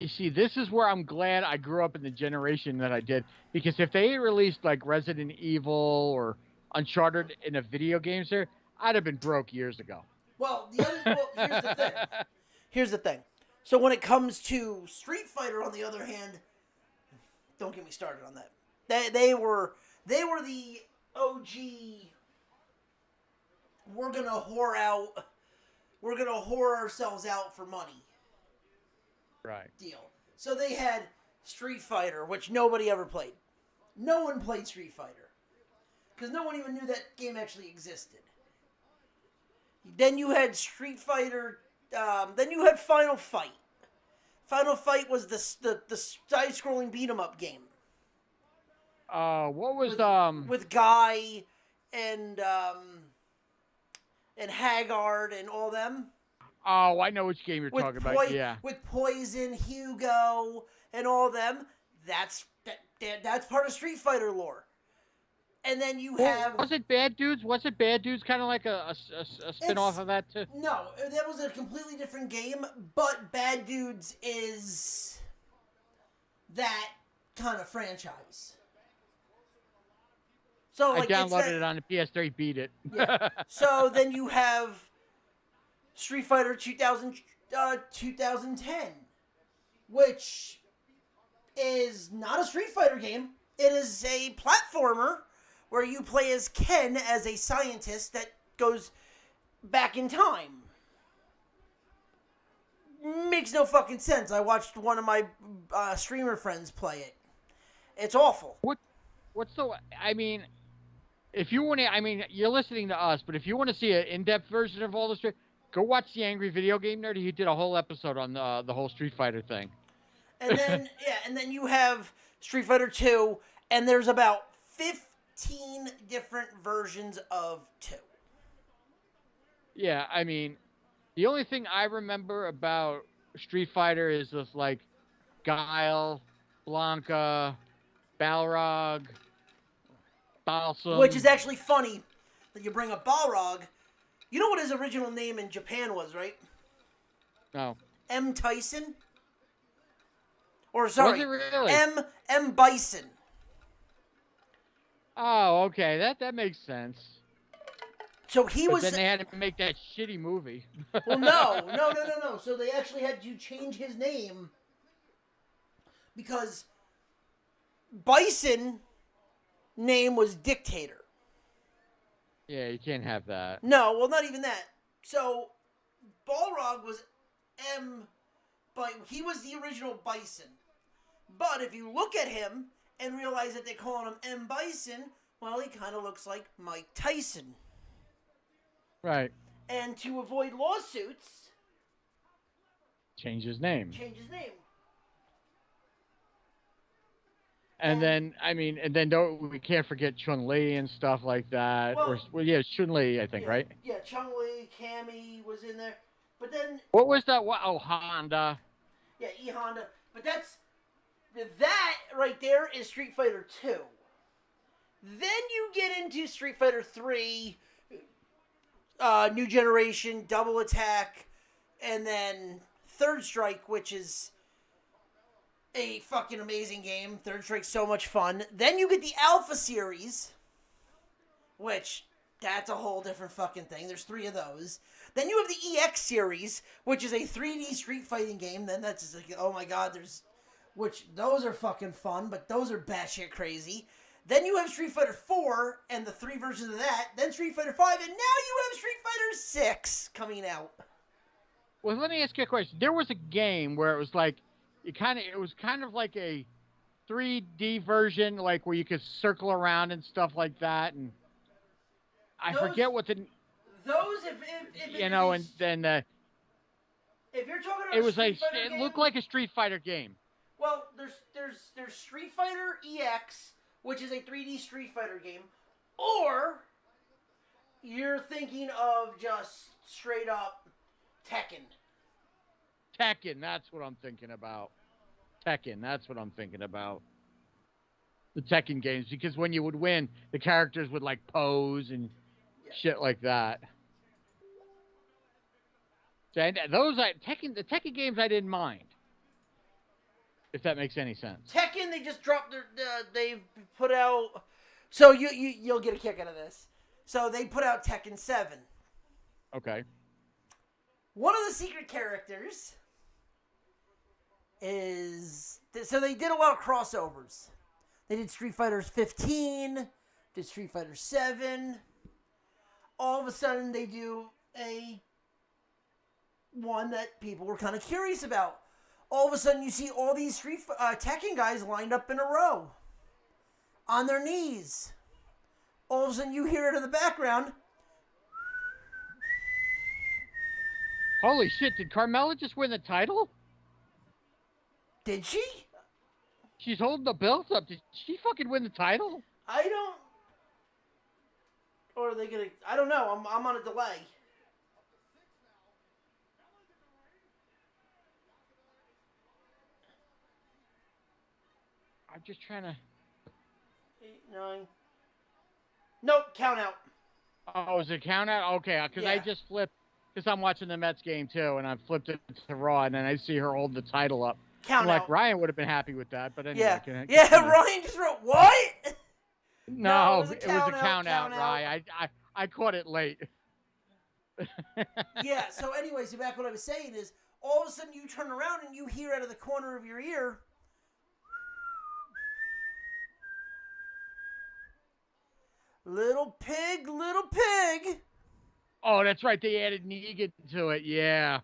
You see, this is where I'm glad I grew up in the generation that I did, because if they released like Resident Evil or Uncharted in a video game there, I'd have been broke years ago. Well, here's the thing. Here's the thing. So when it comes to Street Fighter, on the other hand, don't get me started on that. They were the OG. We're gonna whore out. We're gonna whore ourselves out for money Right. deal. So they had Street Fighter, which nobody ever played. No one played Street Fighter because no one even knew that game actually existed. Then you had Street Fighter. Then you had Final Fight. Final Fight was the side-scrolling beat 'em up game What was with with Guy and Haggard and all them Oh, I know which game you're with talking about. Yeah. with Poison, Hugo, and all them. That's part of Street Fighter lore. And then you Well, have was it Bad Dudes? Was it Bad Dudes? Kind of like a spin off it's of that too. no, that was a completely different game. But Bad Dudes is that kind of franchise. So I like it's downloaded that it on the PS3, beat it. yeah. So then you have Street Fighter 2010, which is not a Street Fighter game. It is a platformer where you play as Ken as a scientist that goes back in time. Makes no fucking sense. I watched one of my streamer friends play it. It's awful. what? What's the? I mean, if you want to, I mean, you're listening to us, but if you want to see an in-depth version of all this, go watch the Angry Video Game Nerd. He did a whole episode on the whole Street Fighter thing. And then and then you have Street Fighter 2, and there's about 15 different versions of 2. Yeah, I mean, the only thing I remember about Street Fighter is just like Guile, Blanca, Balrog, Which is Balsam. actually funny that you bring up Balrog. You know what his original name in Japan was, right? No, M. Tyson? Or was sorry, it really? M. Bison. Oh, okay, that makes sense. So he But was then they had to make that shitty movie. well, no. So they actually had to change his name because Bison name was Dictator. Yeah, you can't have that. No, well, not even that. So Balrog was M, but he was the original Bison. But if you look at him and realize that they're calling him M. Bison, well, he kind of looks like Mike Tyson. Right. And to avoid lawsuits, Change his name. change his name. And And then, I mean, and then don't we can't forget Chun Li and stuff like that. Or well, well, yeah, Chun Li, I think, yeah, right? yeah, Chung Li, Cammy was in there, but then What was that? What? Oh, Honda. yeah, E Honda. But that right there is Street Fighter 2. Then you get into Street Fighter 3, New Generation, Double Attack, and then Third Strike, which is a fucking amazing game. Third Strike's so much fun. Then you get the Alpha series, which that's a whole different fucking thing. There's 3 of those. Then you have the EX series, which is a 3D street fighting game. Then that's just like, oh my god, which those are fucking fun, but those are batshit crazy. Then you have Street Fighter 4 and the 3 versions of that. Then Street Fighter 5, and now you have Street Fighter 6 coming out. Well, let me ask you a question. There was a game where it was like, it was kind of like a 3D version, like where you could circle around and stuff like that. And I Those, forget what the, those, if it you know, and is, then if you're talking it about a was like, Street Fighter it game, looked like a Street Fighter game. well, there's Street Fighter EX, which is a 3D Street Fighter game, or you're thinking of just straight up Tekken. Tekken, that's what I'm thinking about. Tekken, that's what I'm thinking about. The Tekken games, because when you would win, the characters would like pose and Yeah. shit like that. So, and those the Tekken games I didn't mind. If that makes any sense. Tekken, they just dropped their. They've put out. So you'll get a kick out of this. So they put out Tekken 7. Okay. One of the secret characters is. So they did a lot of crossovers. They did Street Fighter 15, did Street Fighter 7. All of a sudden, they do a one that people were kind of curious about. All of a sudden, you see all these Tekken guys lined up in a row on their knees. All of a sudden, you hear it in the background. Holy shit! Did Carmella just win the title? Did she? She's holding the belt up. Did she fucking win the title? I don't. Or are they gonna? I don't know. I'm on a delay. I'm just trying to. 8, 9. Nope, count out. Oh, is it count out? Okay, because Yeah. I just flipped. Because I'm watching the Mets game too, and I flipped it to Raw, and then I see her hold the title up. Count I'm like, out. Ryan would have been happy with that, but anyway. Yeah, Continue. Ryan just wrote, what? No, it it was a count out, out. Ryan. I caught it late. Yeah, so anyways, back what I was saying is, all of a sudden you turn around and you hear out of the corner of your ear, little pig, little pig. Oh, that's right. They added Negan to it. Yeah.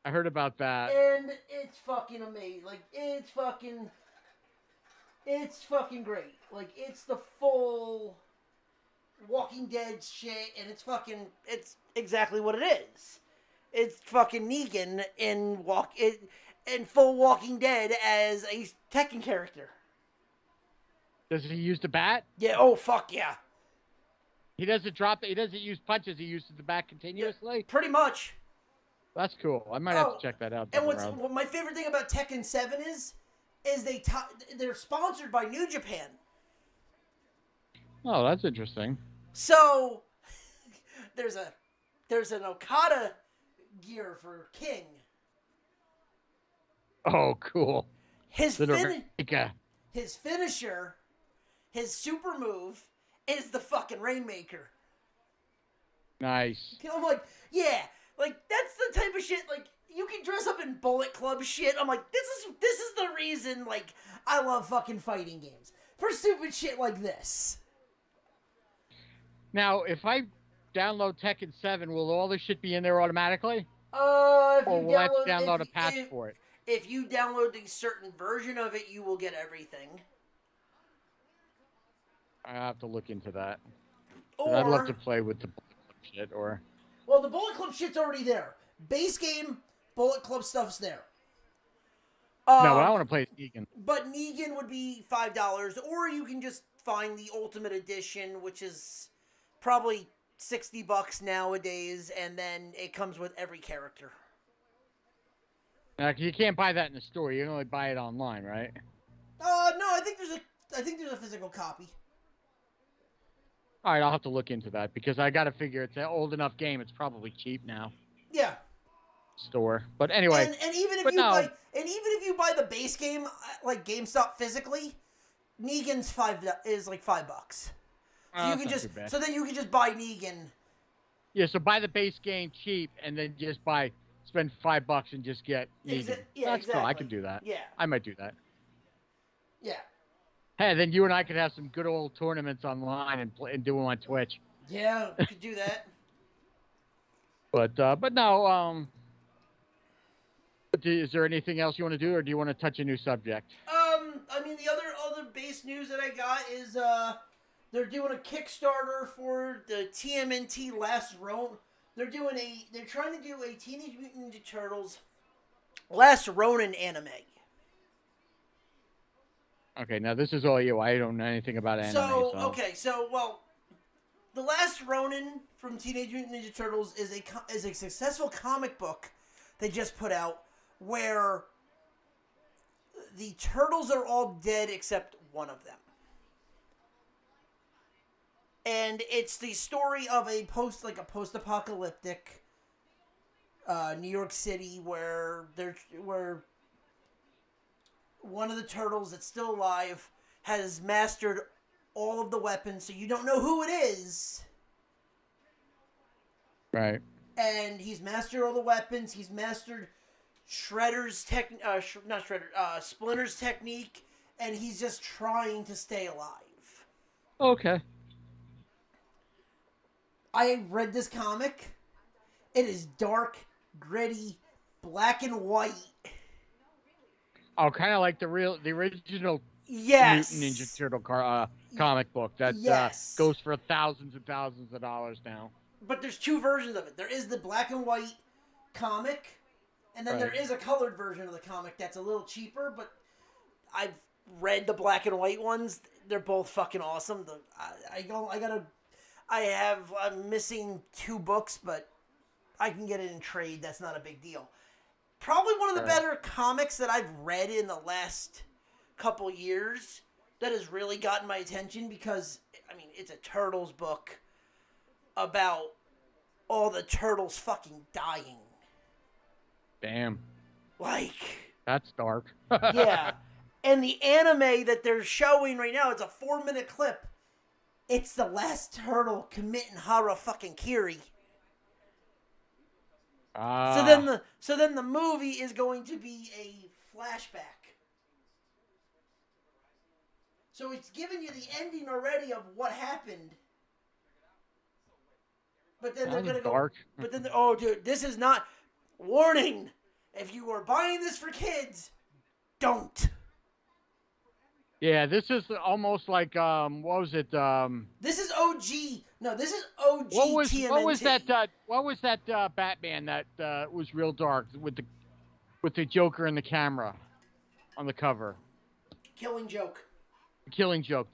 I heard about that. And it's fucking amazing. Like, it's fucking great. Like, it's the full Walking Dead shit, and it's exactly what it is. It's fucking Negan in full Walking Dead as a Tekken character. Does he use the bat? Yeah, oh fuck yeah. He doesn't use punches. He uses the bat continuously. Yeah, pretty much. That's cool. I might have to check that out. And what my favorite thing about Tekken 7 is they're sponsored by New Japan. Oh, that's interesting. So there's an Okada gear for King. Oh, cool. His finisher, his super move, is the fucking Rainmaker. Nice. I'm like, yeah, like that's the type of shit. Like you can dress up in Bullet Club shit. I'm like, this is the reason. Like I love fucking fighting games for stupid shit like this. Now, if I download Tekken 7, will all this shit be in there automatically? Or will I have to download a patch for it? If you download a certain version of it, you will get everything. I have to look into that. Or I'd love to play with the Bullet Club shit. Well, the Bullet Club shit's already there. Base game, Bullet Club stuff's there. No, but I want to play Negan. But Negan would be $5, or you can just find the Ultimate Edition, which is probably $60 nowadays, and then it comes with every character. Now, you can't buy that in the store. You can only buy it online, right? No, I think there's a physical copy. All right, I'll have to look into that because I got to figure it's an old enough game. It's probably cheap now. Yeah. Store, but anyway. And even if you buy the base game like GameStop physically, Negan's is like $5. So you can then you can just buy Negan. Yeah, so buy the base game cheap and then just spend $5 and just get Negan. That's exactly. cool. I can do that. Yeah. I might do that. Yeah. Hey, then you and I could have some good old tournaments online and do them on Twitch. Yeah, we could do that. But no, is there anything else you want to do, or do you want to touch a new subject? I mean, the other base news that I got is they're doing a Kickstarter for the TMNT Last Ronin. They're trying to do a Teenage Mutant Ninja Turtles Last Ronin anime. Okay, now this is all you. I don't know anything about anime. So The Last Ronin from Teenage Mutant Ninja Turtles is a successful comic book they just put out where the turtles are all dead except one of them. And it's the story of a post-apocalyptic New York City where one of the turtles that's still alive has mastered all of the weapons, so you don't know who it is. Right. And he's mastered all the weapons. He's mastered Splinter's technique, and he's just trying to stay alive. Okay. I read this comic. It is dark, gritty, black and white. Oh, kind of like the original Yes. Mutant Ninja Turtle comic book that yes. goes for thousands and thousands of dollars now. But there's two versions of it. There is the black and white comic, and then there is a colored version of the comic that's a little cheaper, but I've read the black and white ones. They're both fucking awesome. I'm missing 2 books, but I can get it in trade. That's not a big deal. Probably one of the better comics that I've read in the last couple years that has really gotten my attention because, I mean, it's a Turtles book about all the turtles fucking dying. Damn. Like. That's dark. Yeah. And the anime that they're showing right now, it's a 4-minute clip. It's the last turtle committing Hara fucking Kiri. So then the movie is going to be a flashback. So it's giving you the ending already of what happened. But then they're gonna go. But then, oh, dude, this is not. Warning: if you are buying this for kids, don't. Yeah, this is almost like what was it? This is OG. No, this is OG TMNT. What was that Batman that was real dark with the Joker and the camera on the cover? Killing Joke. The Killing Joke.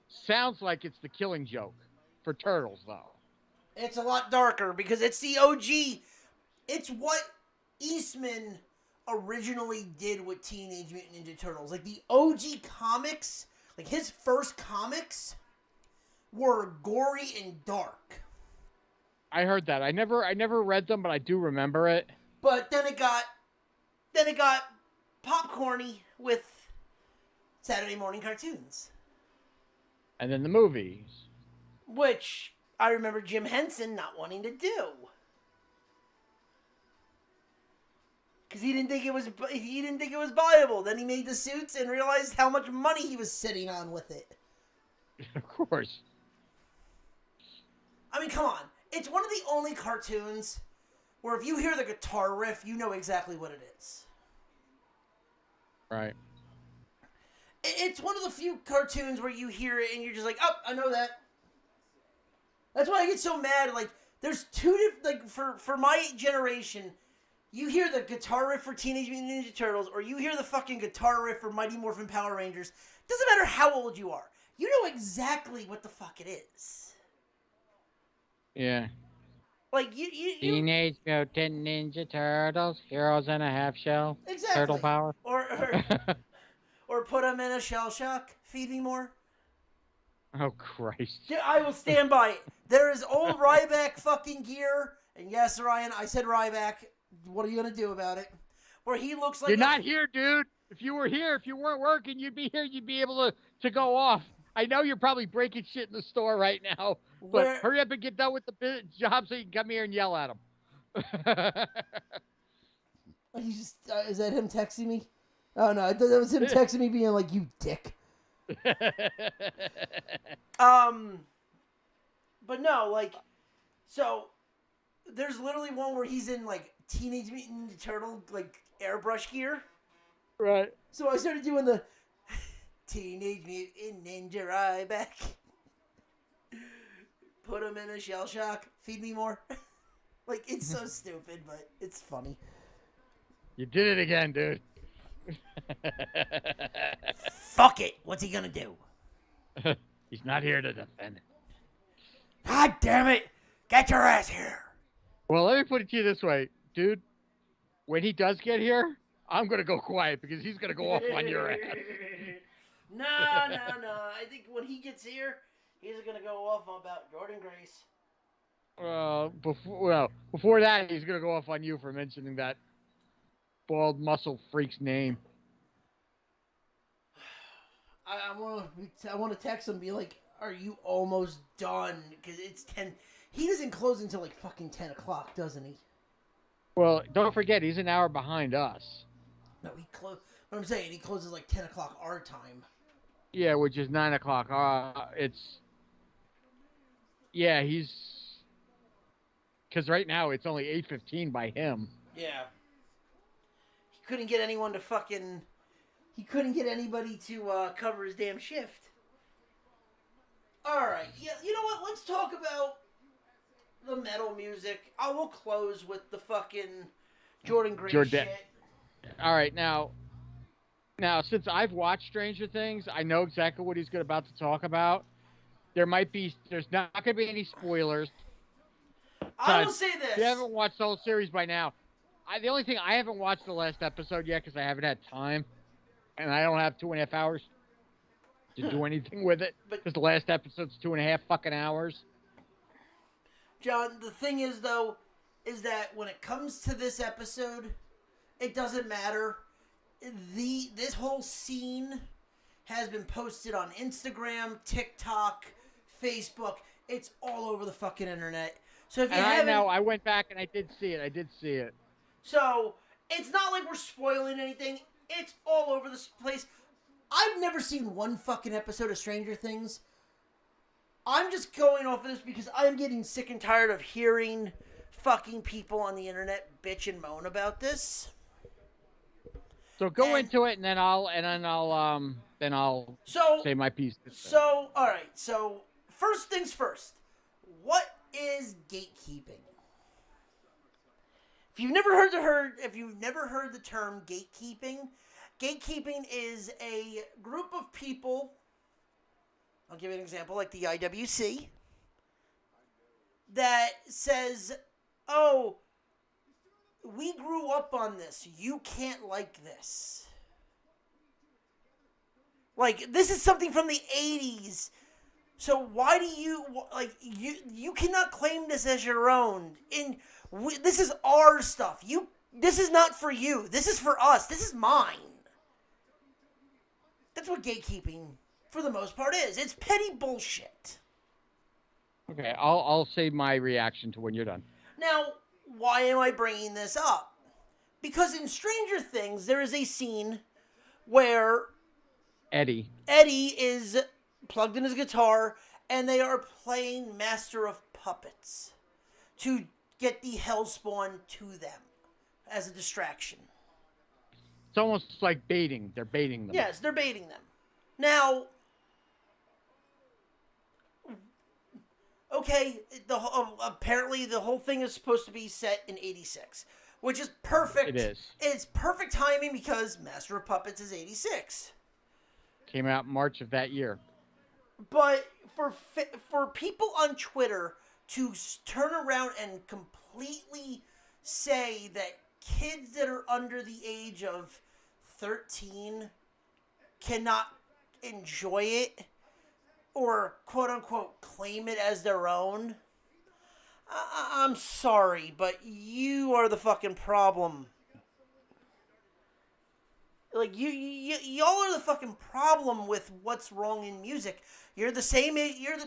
Sounds like it's the Killing Joke for Turtles though. It's a lot darker because it's the OG. It's what Eastman originally did with Teenage Mutant Ninja Turtles. Like the OG comics, like his first comics were gory and dark. I heard that. I never read them, but I do remember it. But then it got popcorny with Saturday morning cartoons. And then the movies. Which I remember Jim Henson not wanting to do. Because he didn't think it was viable. Then he made the suits and realized how much money he was sitting on with it. Of course. I mean, come on. It's one of the only cartoons where if you hear the guitar riff, you know exactly what it is. Right. It's one of the few cartoons where you hear it and you're just like, oh, I know that. That's why I get so mad. Like, there's two different, like, for my generation, you hear the guitar riff for Teenage Mutant Ninja Turtles, or you hear the fucking guitar riff for Mighty Morphin Power Rangers. Doesn't matter how old you are. You know exactly what the fuck it is. Yeah. Like, you Teenage Mutant Ninja Turtles, Heroes in a Half Shell. Exactly. Turtle Power. Or put them in a shell shock. Feed me more. Oh, Christ. Dude, I will stand by it. There is old Ryback fucking gear. And yes, Ryan, I said Ryback. What are you going to do about it? Where he looks like... You're not here, dude. If you were here, if you weren't working, you'd be here. You'd be able to go off. I know you're probably breaking shit in the store right now. But hurry up and get done with the job so you can come here and yell at him. Is that him texting me? Oh, no. I thought that was him texting me being like, you dick. But no, like, so there's literally one where he's in like Teenage Mutant Ninja Turtle like airbrush gear. Right. So I started doing the Teenage Mutant Ninja Ryback. Put him in a shell shock. Feed me more. Like, it's so stupid, but it's funny. You did it again, dude. Fuck it. What's he gonna do? He's not here to defend it. God damn it. Get your ass here. Well, let me put it to you this way, dude. When he does get here, I'm going to go quiet because he's going to go off on your ass. No. I think when he gets here, he's going to go off about Jordan Grace. Before that, he's going to go off on you for mentioning that bald muscle freak's name. I want to text him and be like, "Are you almost done?" Because it's 10. He doesn't close until like fucking 10 o'clock, doesn't he? Well, don't forget he's an hour behind us. No, he close. What I'm saying, he closes like 10 o'clock our time. Yeah, which is 9 o'clock. Yeah, he's because right now it's only 8:15 by him. Yeah. He couldn't get anyone to fucking. He couldn't get anybody to cover his damn shift. Alright, yeah, you know what? Let's talk about the metal music. I will close with the fucking Jordan Gray Jordan. shit. All right, now since I've watched Stranger Things, I know exactly what he's about to talk about. There's not going to be any spoilers. I will say If you this. haven't watched the whole series by now, the only thing I haven't watched the last episode yet because I haven't had time, and I don't have 2.5 hours to do anything with it But because the last episode's 2.5 fucking hours. John, the thing is though, is that when it comes to this episode, it doesn't matter. This whole scene has been posted on Instagram, TikTok, Facebook. It's all over the fucking internet. So if you haven't, I know I went back and I did see it. So it's not like we're spoiling anything. It's all over this place. I've never seen one fucking episode of Stranger Things. I'm just going off of this because I'm getting sick and tired of hearing fucking people on the internet bitch and moan about this. So go into it, and then I'll say my piece. So all right. So first things first. What is gatekeeping? If you've never heard the term gatekeeping, gatekeeping is a group of people. I'll give you an example, like the IWC, that says, "Oh, we grew up on this. You can't like this. Like, this is something from the 80s. So why do you, like, you cannot claim this as your own. This is our stuff. This is not for you. This is for us. This is mine." That's what gatekeeping, for the most part, is. It's petty bullshit. Okay, I'll say my reaction to when you're done. Now, why am I bringing this up? Because in Stranger Things, there is a scene where Eddie is plugged in his guitar and they are playing Master of Puppets to get the Hellspawn to them as a distraction. It's almost like baiting. They're baiting them. Yes, they're baiting them. Now, okay, apparently the whole thing is supposed to be set in 86, which is perfect. It is. It's perfect timing because Master of Puppets is 86. Came out in March of that year. But for people on Twitter to turn around and completely say that kids that are under the age of 13 cannot enjoy it or quote unquote claim it as their own, I'm sorry, but you are the fucking problem. Like, y'all are the fucking problem with what's wrong in music. You're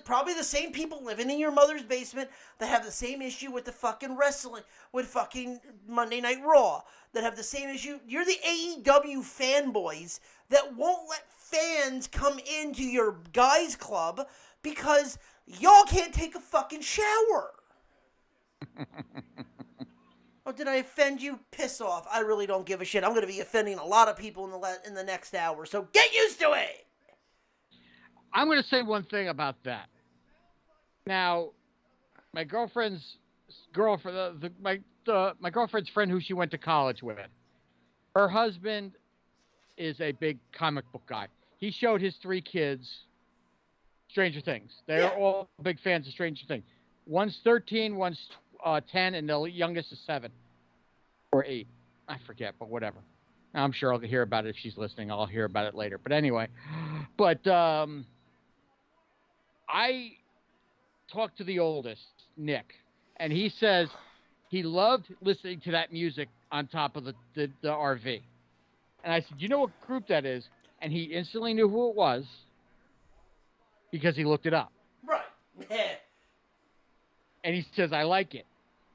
probably the same people living in your mother's basement that have the same issue with the fucking wrestling, with fucking Monday Night Raw, that have the same issue. You're the AEW fanboys that won't let fans come into your guys club because y'all can't take a fucking shower. Oh, did I offend you? Piss off. I really don't give a shit. I'm going to be offending a lot of people in the next hour, so get used to it! I'm going to say one thing about that. Now, my girlfriend's my girlfriend's friend who she went to college with, her husband is a big comic book guy. He showed his 3 kids Stranger Things. They're all big fans of Stranger Things. One's 13, one's 10, and the youngest is 7 or 8. I forget, but whatever. I'm sure I'll hear about it if she's listening. I'll hear about it later. But anyway, I talked to the oldest, Nick, and he says he loved listening to that music on top of the RV. And I said, "You know what group that is?" and he instantly knew who it was because he looked it up. Right. Yeah. And he says, I like it.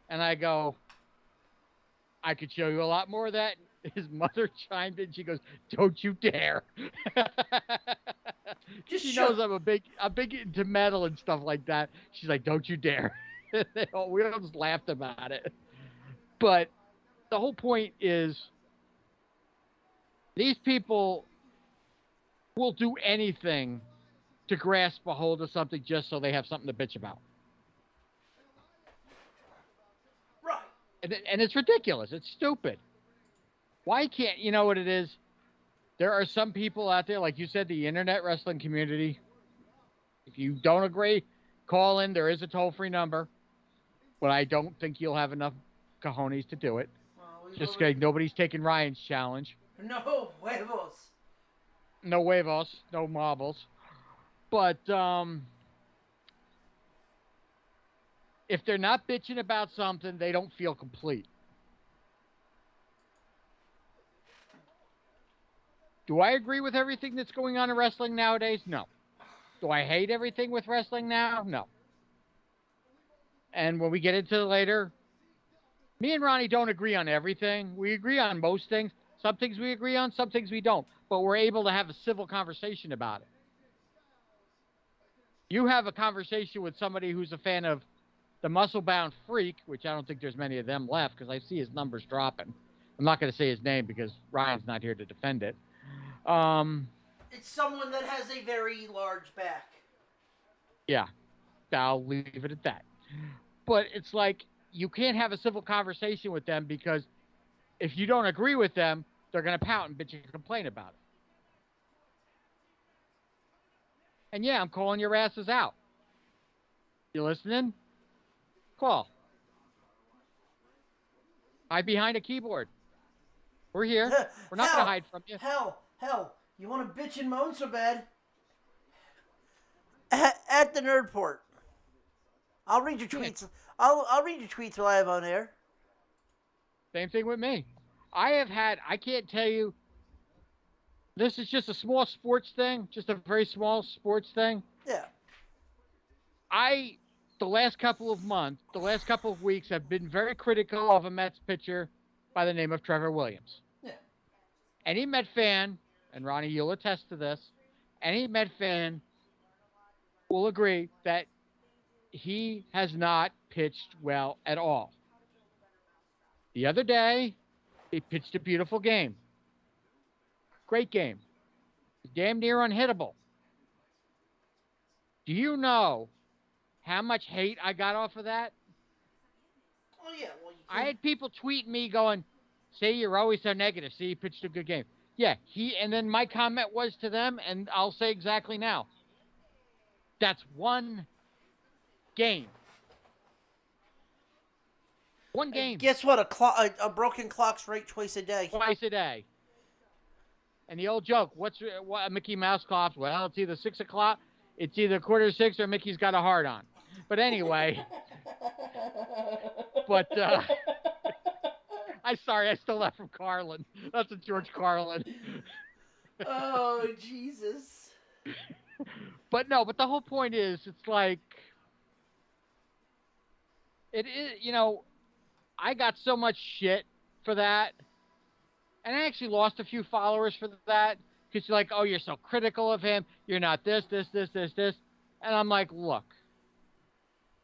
And I go, I could show you a lot more of that. His mother chimed in. She goes, "Don't you dare!" Just She show. knows I'm big into metal and stuff like that. She's like, "Don't you dare!" We all just laughed about it. But the whole point is, these people will do anything to grasp a hold of something just so they have something to bitch about. Right. And it's ridiculous. It's stupid. Why can't you know what it is? There are some people out there, like you said, the internet wrestling community. If you don't agree, call in. There is a toll free number, but I don't think you'll have enough cojones to do it. Just because nobody's taking Ryan's challenge. No huevos. No huevos, no marbles. But if they're not bitching about something, they don't feel complete. Do I agree with everything that's going on in wrestling nowadays? No. Do I hate everything with wrestling now? No. And when we get into it later, me and Ronnie don't agree on everything. We agree on most things. Some things we agree on, some things we don't. But we're able to have a civil conversation about it. You have a conversation with somebody who's a fan of the Muscle Bound Freak, which I don't think there's many of them left because I see his numbers dropping. I'm not going to say his name because Ryan's not here to defend it. It's someone that has a very large back. Yeah, I'll leave it at that. But it's like you can't have a civil conversation with them because if you don't agree with them, they're going to pout and bitch and complain about it. And yeah, I'm calling your asses out. You listening? Call. Hide behind a keyboard. We're here. We're not going to hide from you. Hell. You want to bitch and moan so bad? At the Nerd Port. I'll read your tweets. I'll read your tweets live on air. Same thing with me. I can't tell you, this is just a small sports thing, just a very small sports thing. Yeah. The last couple of weeks have been very critical of a Mets pitcher by the name of Trevor Williams. Yeah. Any Met fan, and Ronnie, you'll attest to this, any Met fan will agree that he has not pitched well at all. The other day, he pitched a beautiful game. Great game. Damn near unhittable. Do you know how much hate I got off of that? Oh, yeah. Well, I had people tweet me going, "See, you're always so negative. See, he pitched a good game." Yeah, and then my comment was to them, and I'll say exactly now. That's one game. One game. Guess what? A broken clock's right twice a day. Twice a day. And the old joke, what Mickey Mouse clock? Well, it's either 6 o'clock, it's either 5:45, or Mickey's got a heart on. But anyway, I'm sorry, I stole that from Carlin. That's a George Carlin. Oh, Jesus. But the whole point is, it's like, it is, I got so much shit for that. And I actually lost a few followers for that. Because you're like, oh, you're so critical of him. You're not this. And I'm like, look.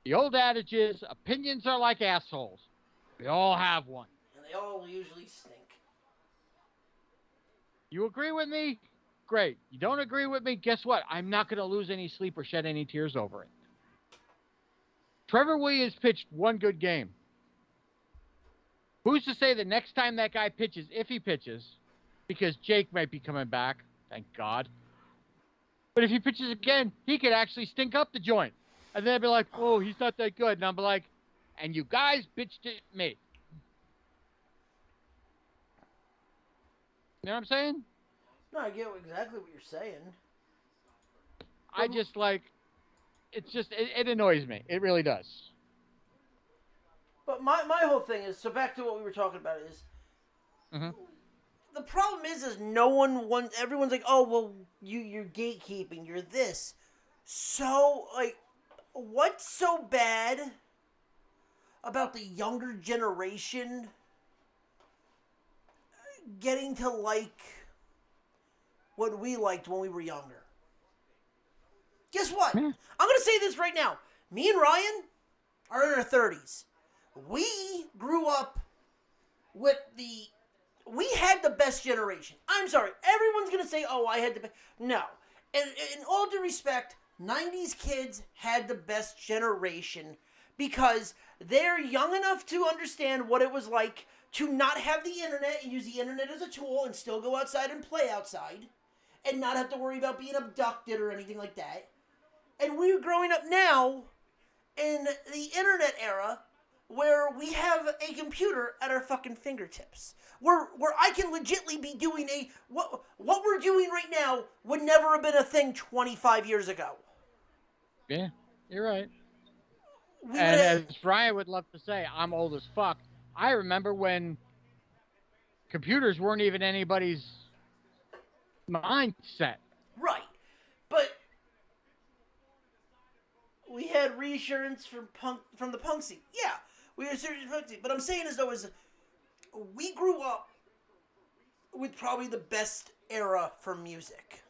The old adage is, opinions are like assholes. We all have one. And they all usually stink. You agree with me? Great. You don't agree with me? Guess what? I'm not going to lose any sleep or shed any tears over it. Trevor Williams pitched one good game. Who's to say the next time that guy pitches, if he pitches, because Jake might be coming back, thank God. But if he pitches again, he could actually stink up the joint. And then I'd be like, oh, he's not that good. And I'll be like, and you guys bitched at me. You know what I'm saying? No, I get exactly what you're saying. I just like, it annoys me. It really does. But my whole thing is, so back to what we were talking about is, the problem is no one wants. Everyone's like, oh well, you're gatekeeping. You're this. So like, what's so bad about the younger generation getting to like what we liked when we were younger? Guess what? Yeah. I'm gonna say this right now. Me and Ryan are in our 30s. We grew up with the. We had the best generation. I'm sorry. Everyone's gonna say, "Oh, I had the best." No. And in all due respect, 90s kids had the best generation because they're young enough to understand what it was like to not have the internet and use the internet as a tool and still go outside and play outside and not have to worry about being abducted or anything like that. And we're growing up now in the internet era where we have a computer at our fucking fingertips. Where I can legitly be doing what we're doing right now would never have been a thing 25 years ago. Yeah, you're right. We would And have, as Brian would love to say, I'm old as fuck. I remember when computers weren't even anybody's mindset. right. But we had reassurance from the punk scene. Yeah, we had reassurance from the punk scene. But I'm saying is we grew up with probably the best era for music.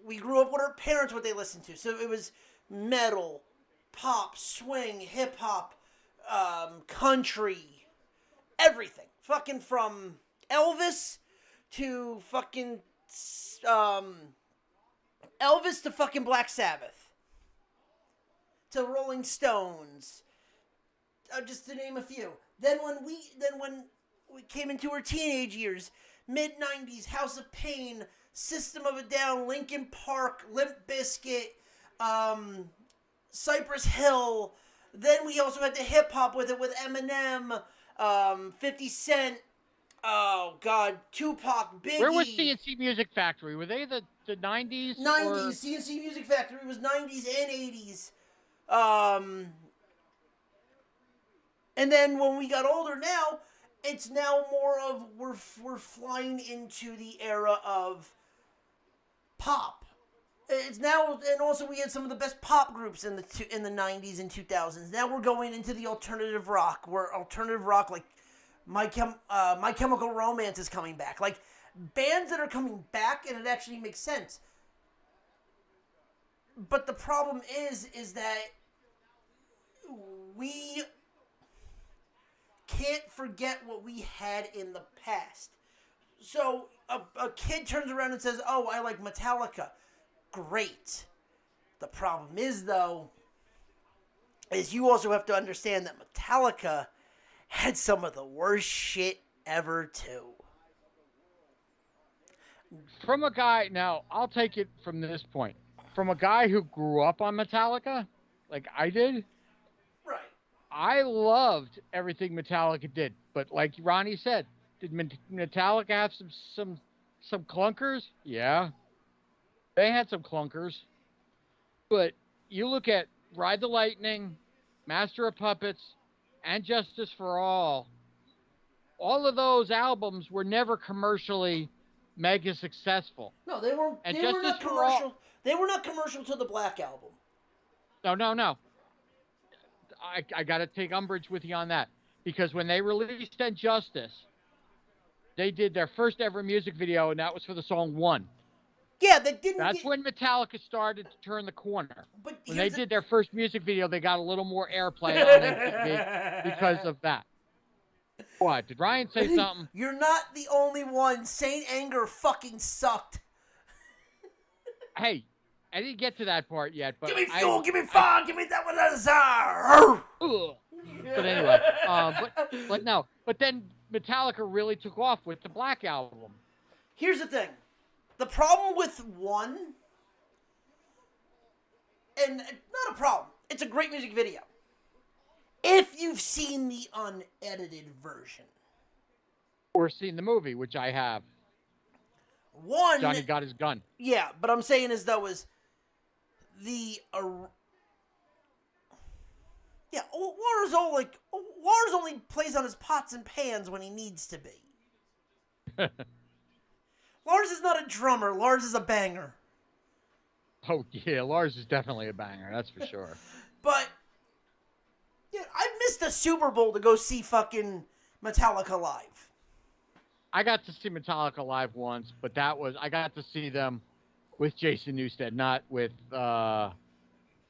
We grew up with our parents, what they listened to. So it was metal, pop, swing, hip hop, country, everything. Fucking from Elvis to fucking Elvis to fucking Black Sabbath to Rolling Stones, just to name a few. Then when we came into our teenage years, mid '90s, House of Pain, System of a Down, Linkin Park, Limp Bizkit, Cypress Hill. Then we also had the hip hop with it with Eminem, 50 Cent. Oh God, Tupac, Biggie. Where was CNC Music Factory? Were they the 90s? 90s, CNC Music Factory was 90s and 80s. And then when we got older now, it's now more of we're flying into the era of pop. It's now, and also we had some of the best pop groups in the 90s and 2000s. Now we're going into the alternative rock, where alternative rock like My Chemical Romance is coming back. Like bands that are coming back, and it actually makes sense. But the problem is that we can't forget what we had in the past. So a kid turns around and says, "Oh, I like Metallica." Great. The problem is, though, is you also have to understand that Metallica had some of the worst shit ever, too. From a guy, now I'll take it from this point. From a guy who grew up on Metallica, like I did, Right. I loved everything Metallica did. But like Ronnie said, did Metallica have some clunkers? Yeah, they had some clunkers. But you look at Ride the Lightning, Master of Puppets, and Justice for all of those albums were never commercially mega successful. No, they weren't. And They were Justice not for All, commercial. They were not commercial to the Black Album. no. I got to take umbrage with you on that. Because when they released Injustice, they did their first ever music video, and that was for the song One. Yeah, they didn't. That's when Metallica started to turn the corner. But When they did their first music video, they got a little more airplay on MTV because of that. What? Did Ryan say something? You're not the only one. Saint Anger fucking sucked. Hey, I didn't get to that part yet, but Give me fuel, give me fire, give me that one I desire. But anyway, but no. But then Metallica really took off with the Black Album. Here's the thing. The problem with One, and not a problem, it's a great music video. If you've seen the unedited version. Or seen the movie, which I have. One. Johnny got his gun. Yeah, but I'm saying as though is the yeah, Lars only plays on his pots and pans when he needs to be. Lars is not a drummer. Lars is a banger. Oh yeah, Lars is definitely a banger. That's for sure. But dude, I missed the Super Bowl to go see fucking Metallica live. I got to see Metallica live once, but I got to see them with Jason Newsted, not with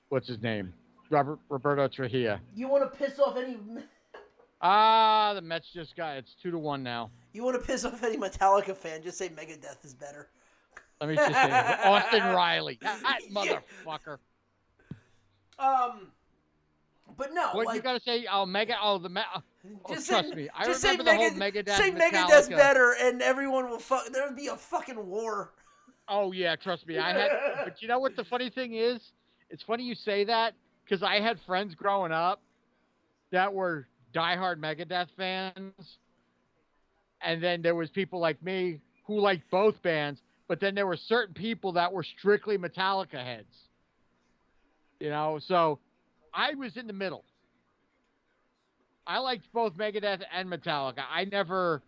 what's his name, Roberto Trujillo. You want to piss off any? The Mets just got it's 2-1 now. You want to piss off any Metallica fan? Just say Megadeth is better. Let me just say Austin Riley, that motherfucker. But no, What like, you gotta say? Oh, just trust say, me, I just remember say the whole Megadeth. say Megadeth's better, and everyone will fuck. There would be a fucking war. Oh yeah, trust me, I had. But you know what the funny thing is? It's funny you say that because I had friends growing up that were diehard Megadeth fans, and then there was people like me who liked both bands, but then there were certain people that were strictly Metallica heads. So I was in the middle. I liked both Megadeth and Metallica. I never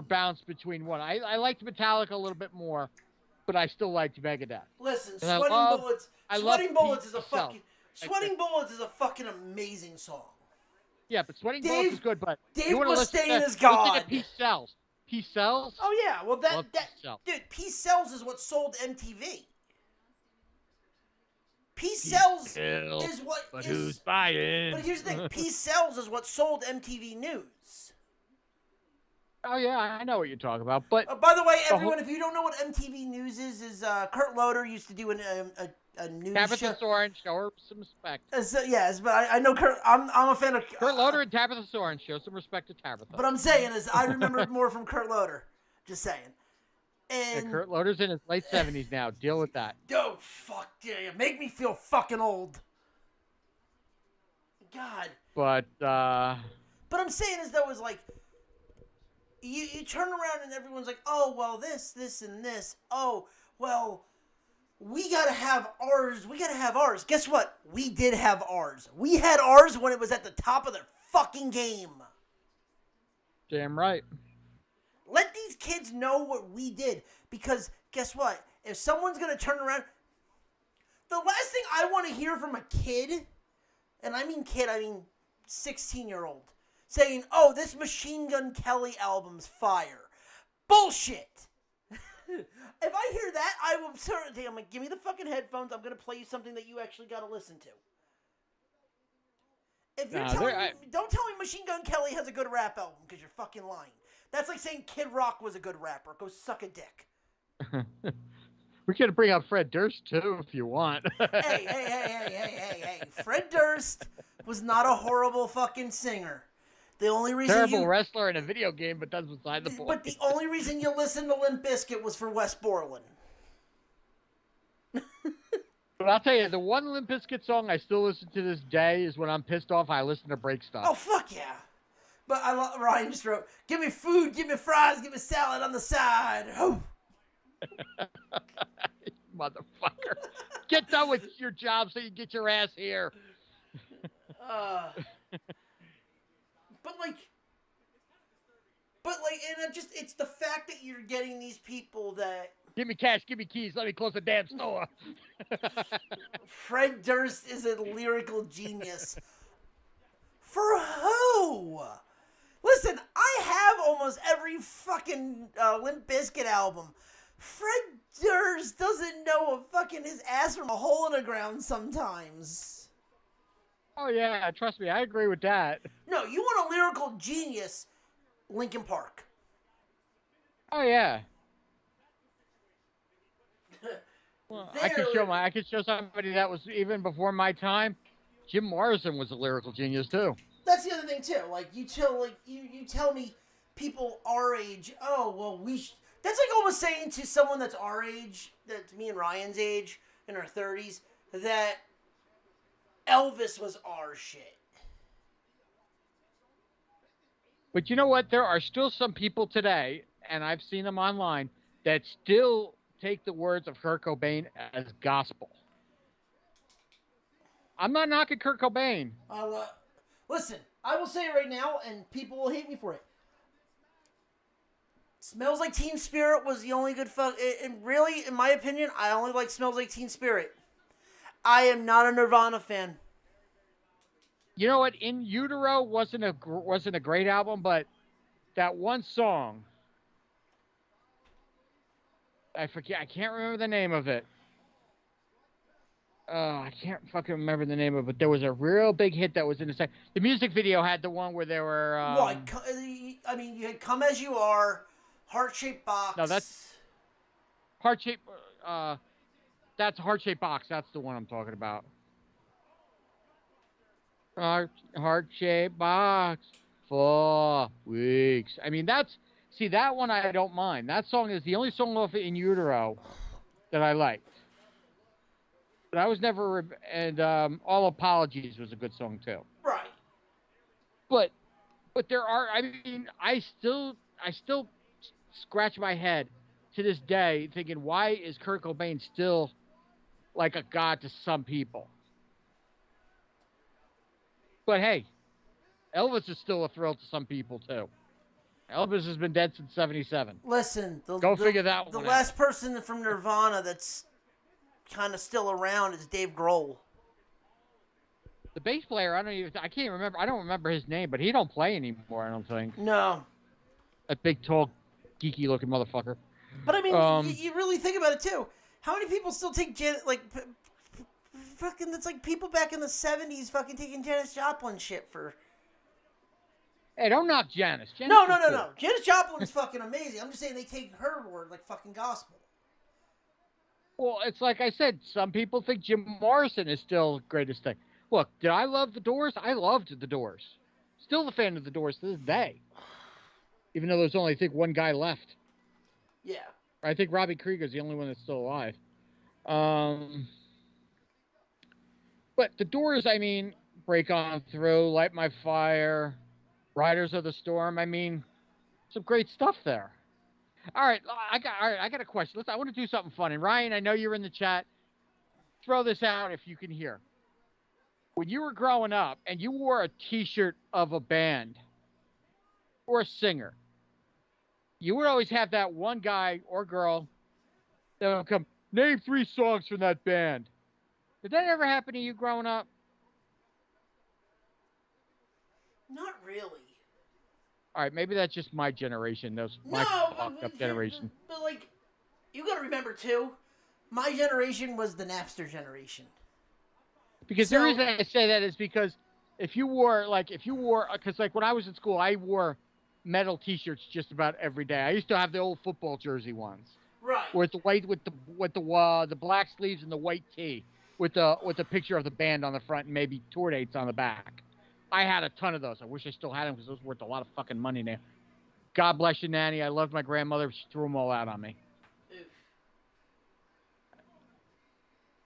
bounced between one. I liked Metallica a little bit more, but I still liked Megadeth. Listen, And I love Sweating Pete Bullets is a Self. fucking Sweating Bullets is a fucking amazing song. Yeah, but Sweating Bullets is good. But Dave you want to Mustaine is listen God. to Peace Sells. Peace Sells. Oh yeah, well Love that Peace Sells. dude, Peace Sells is what sold MTV. Peace Peace Sells Sells, is what but is. who's buying? But here's the thing: Peace Sells is what sold MTV News. Oh yeah, I know what you're talking about. But By the way, everyone, if you don't know what MTV News is Kurt Loder used to do a news Tabitha show. Soren, show her some respect. Yes, but I know Kurt. I'm a fan of Kurt Loder and Tabitha Soren, show some respect to Tabitha. But I'm saying is I remember more from Kurt Loder. Just saying. And Kurt Loder's in his late 70s now. Deal with that. Oh fuck yeah! Make me feel fucking old. God. But I'm saying is though is like you turn around and everyone's like, oh well, this, and this. Oh well, we gotta have ours. We gotta have ours. Guess what? We did have ours. We had ours when it was at the top of their fucking game. Damn right. Let these kids know what we did. Because guess what? If someone's going to turn around... The last thing I want to hear from a kid, and I mean kid, I mean 16-year-old, saying, oh, this Machine Gun Kelly album's fire. Bullshit! If I hear that, I will certainly... I'm like, give me the fucking headphones. I'm going to play you something that you actually got to listen to. If you're telling me... Don't tell me Machine Gun Kelly has a good rap album, because you're fucking lying. That's like saying Kid Rock was a good rapper. Go suck a dick. We could bring up Fred Durst, too, if you want. Hey. Fred Durst was not a horrible fucking singer. The only reason Terrible wrestler in a video game, but that's beside the point. But the only reason you listened to Limp Bizkit was for Wes Borland. But I'll tell you, the one Limp Bizkit song I still listen to this day is when I'm pissed off, I listen to Break Stuff. Oh, fuck yeah. But I love Ryan just wrote, give me food, give me fries, give me salad on the side. Oh. Motherfucker. Get done with your job so you get your ass here. And it's the fact that you're getting these people that... Give me cash, give me keys, let me close the damn store. Fred Durst is a lyrical genius. For who? Listen, I have almost every fucking Limp Bizkit album. Fred Durst doesn't know his ass from a hole in the ground sometimes. Oh yeah, trust me, I agree with that. No, you want a lyrical genius, Linkin Park. Oh yeah. Well, I could show somebody that was even before my time. Jim Morrison was a lyrical genius too. That's the other thing too. Like you tell me people our age. Oh well, that's like almost saying to someone that's our age, that's me and Ryan's age, in our 30s, that Elvis was our shit. But you know what? There are still some people today, and I've seen them online, that still take the words of Kurt Cobain as gospel. I'm not knocking Kurt Cobain. Listen, I will say it right now, and people will hate me for it. Smells Like Teen Spirit was the only good fuck. And really, in my opinion, I only like Smells Like Teen Spirit. I am not a Nirvana fan. You know what? In Utero wasn't a great album, but that one song, I forget. I can't remember the name of it. I can't fucking remember the name of it. But there was a real big hit that was in the second. The music video had the one where there were. What? I mean, you had Come As You Are, Heart Shaped Box. No, that's heart shape. That's heart shaped box. That's the one I'm talking about. Heart shaped box. 4 weeks. I mean, that one I don't mind. That song is the only song off In Utero that I liked. But I was never, and All Apologies was a good song too. Right. But there are. I mean, I still scratch my head to this day thinking, why is Kurt Cobain still like a god to some people? But hey, Elvis is still a thrill to some people too. Elvis has been dead since '77. Listen, Go figure that the one last out. person from Nirvana that's kind of still around is Dave Grohl. The bass player, I can't remember. I don't remember his name, but he don't play anymore. I don't think. No. That big, tall, geeky looking motherfucker. But I mean, you really think about it too. How many people still take fucking? It's like people back in the '70s fucking taking Janis Joplin shit for. Hey, don't knock Janis. No. Janis Joplin's fucking amazing. I'm just saying they take her word like fucking gospel. Well, it's like I said. Some people think Jim Morrison is still the greatest thing. Look, did I love the Doors? I loved the Doors. Still a fan of the Doors to this day. Even though there's only, I think, one guy left. Yeah. I think Robbie Krieger's the only one that's still alive. But the Doors, I mean, Break On Through, Light My Fire, Riders of the Storm. I mean, some great stuff there. All right, I got a question. I want to do something fun. And Ryan, I know you're in the chat. Throw this out if you can hear. When you were growing up and you wore a T-shirt of a band or a singer, you would always have that one guy or girl that would come, name 3 songs from that band. Did that ever happen to you growing up? Not really. All right, maybe that's just my generation. My fucked up generation. But like, you got to remember too, my generation was the Napster generation. Because the reason I say that is because if you wore, because like when I was in school, I wore metal T-shirts just about every day. I used to have the old football jersey ones, right? With the white, with the black sleeves and the white tee, with the picture of the band on the front and maybe tour dates on the back. I had a ton of those. I wish I still had them because those were worth a lot of fucking money now. God bless you, Nanny. I loved my grandmother. She threw them all out on me. Oof.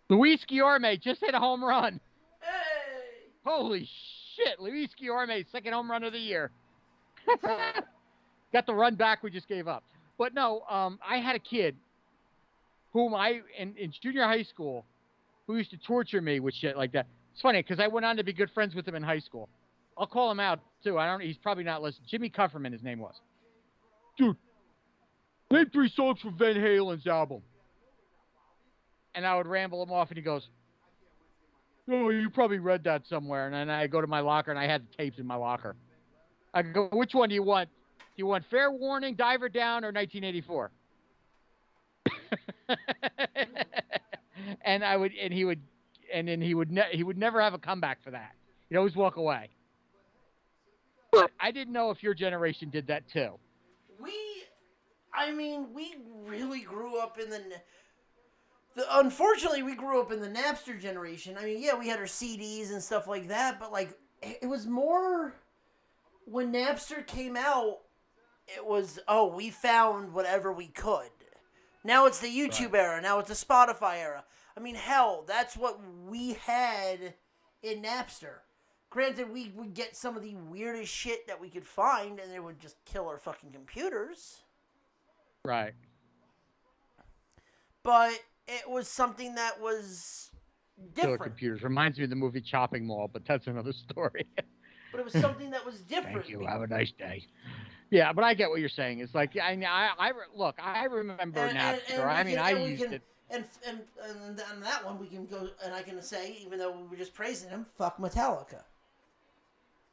Luis Guillorme just hit a home run. Hey! Holy shit. Luis Guillorme, second home run of the year. Got the run back we just gave up. But no, I had a kid whom in junior high school, who used to torture me with shit like that. It's funny because I went on to be good friends with him in high school. I'll call him out too. He's probably not listening. Jimmy Cufferman, his name was. Dude, name 3 songs from Van Halen's album. And I would ramble him off, and he goes, "Oh, you probably read that somewhere." And then I go to my locker, and I had the tapes in my locker. I go, "Which one do you want? Do you want Fair Warning, Diver Down, or 1984?" And he would never have a comeback for that. He'd always walk away. But I didn't know if your generation did that too. We really grew up in unfortunately, we grew up in the Napster generation. I mean, yeah, we had our CDs and stuff like that, but like, it was more when Napster came out, it was, we found whatever we could. Now it's the YouTube era. Now it's the Spotify era. I mean, hell, that's what we had in Napster. Granted, we would get some of the weirdest shit that we could find, and it would just kill our fucking computers. Right. But it was something that was different. Killer computers. Reminds me of the movie Chopping Mall, but that's another story. But it was something that was different. Thank you. Have a nice day. Yeah, but I get what you're saying. It's like look. I remember Napster. And we I mean, can I and we used can it. and on that one we can go and I can say, even though we were just praising him, fuck Metallica.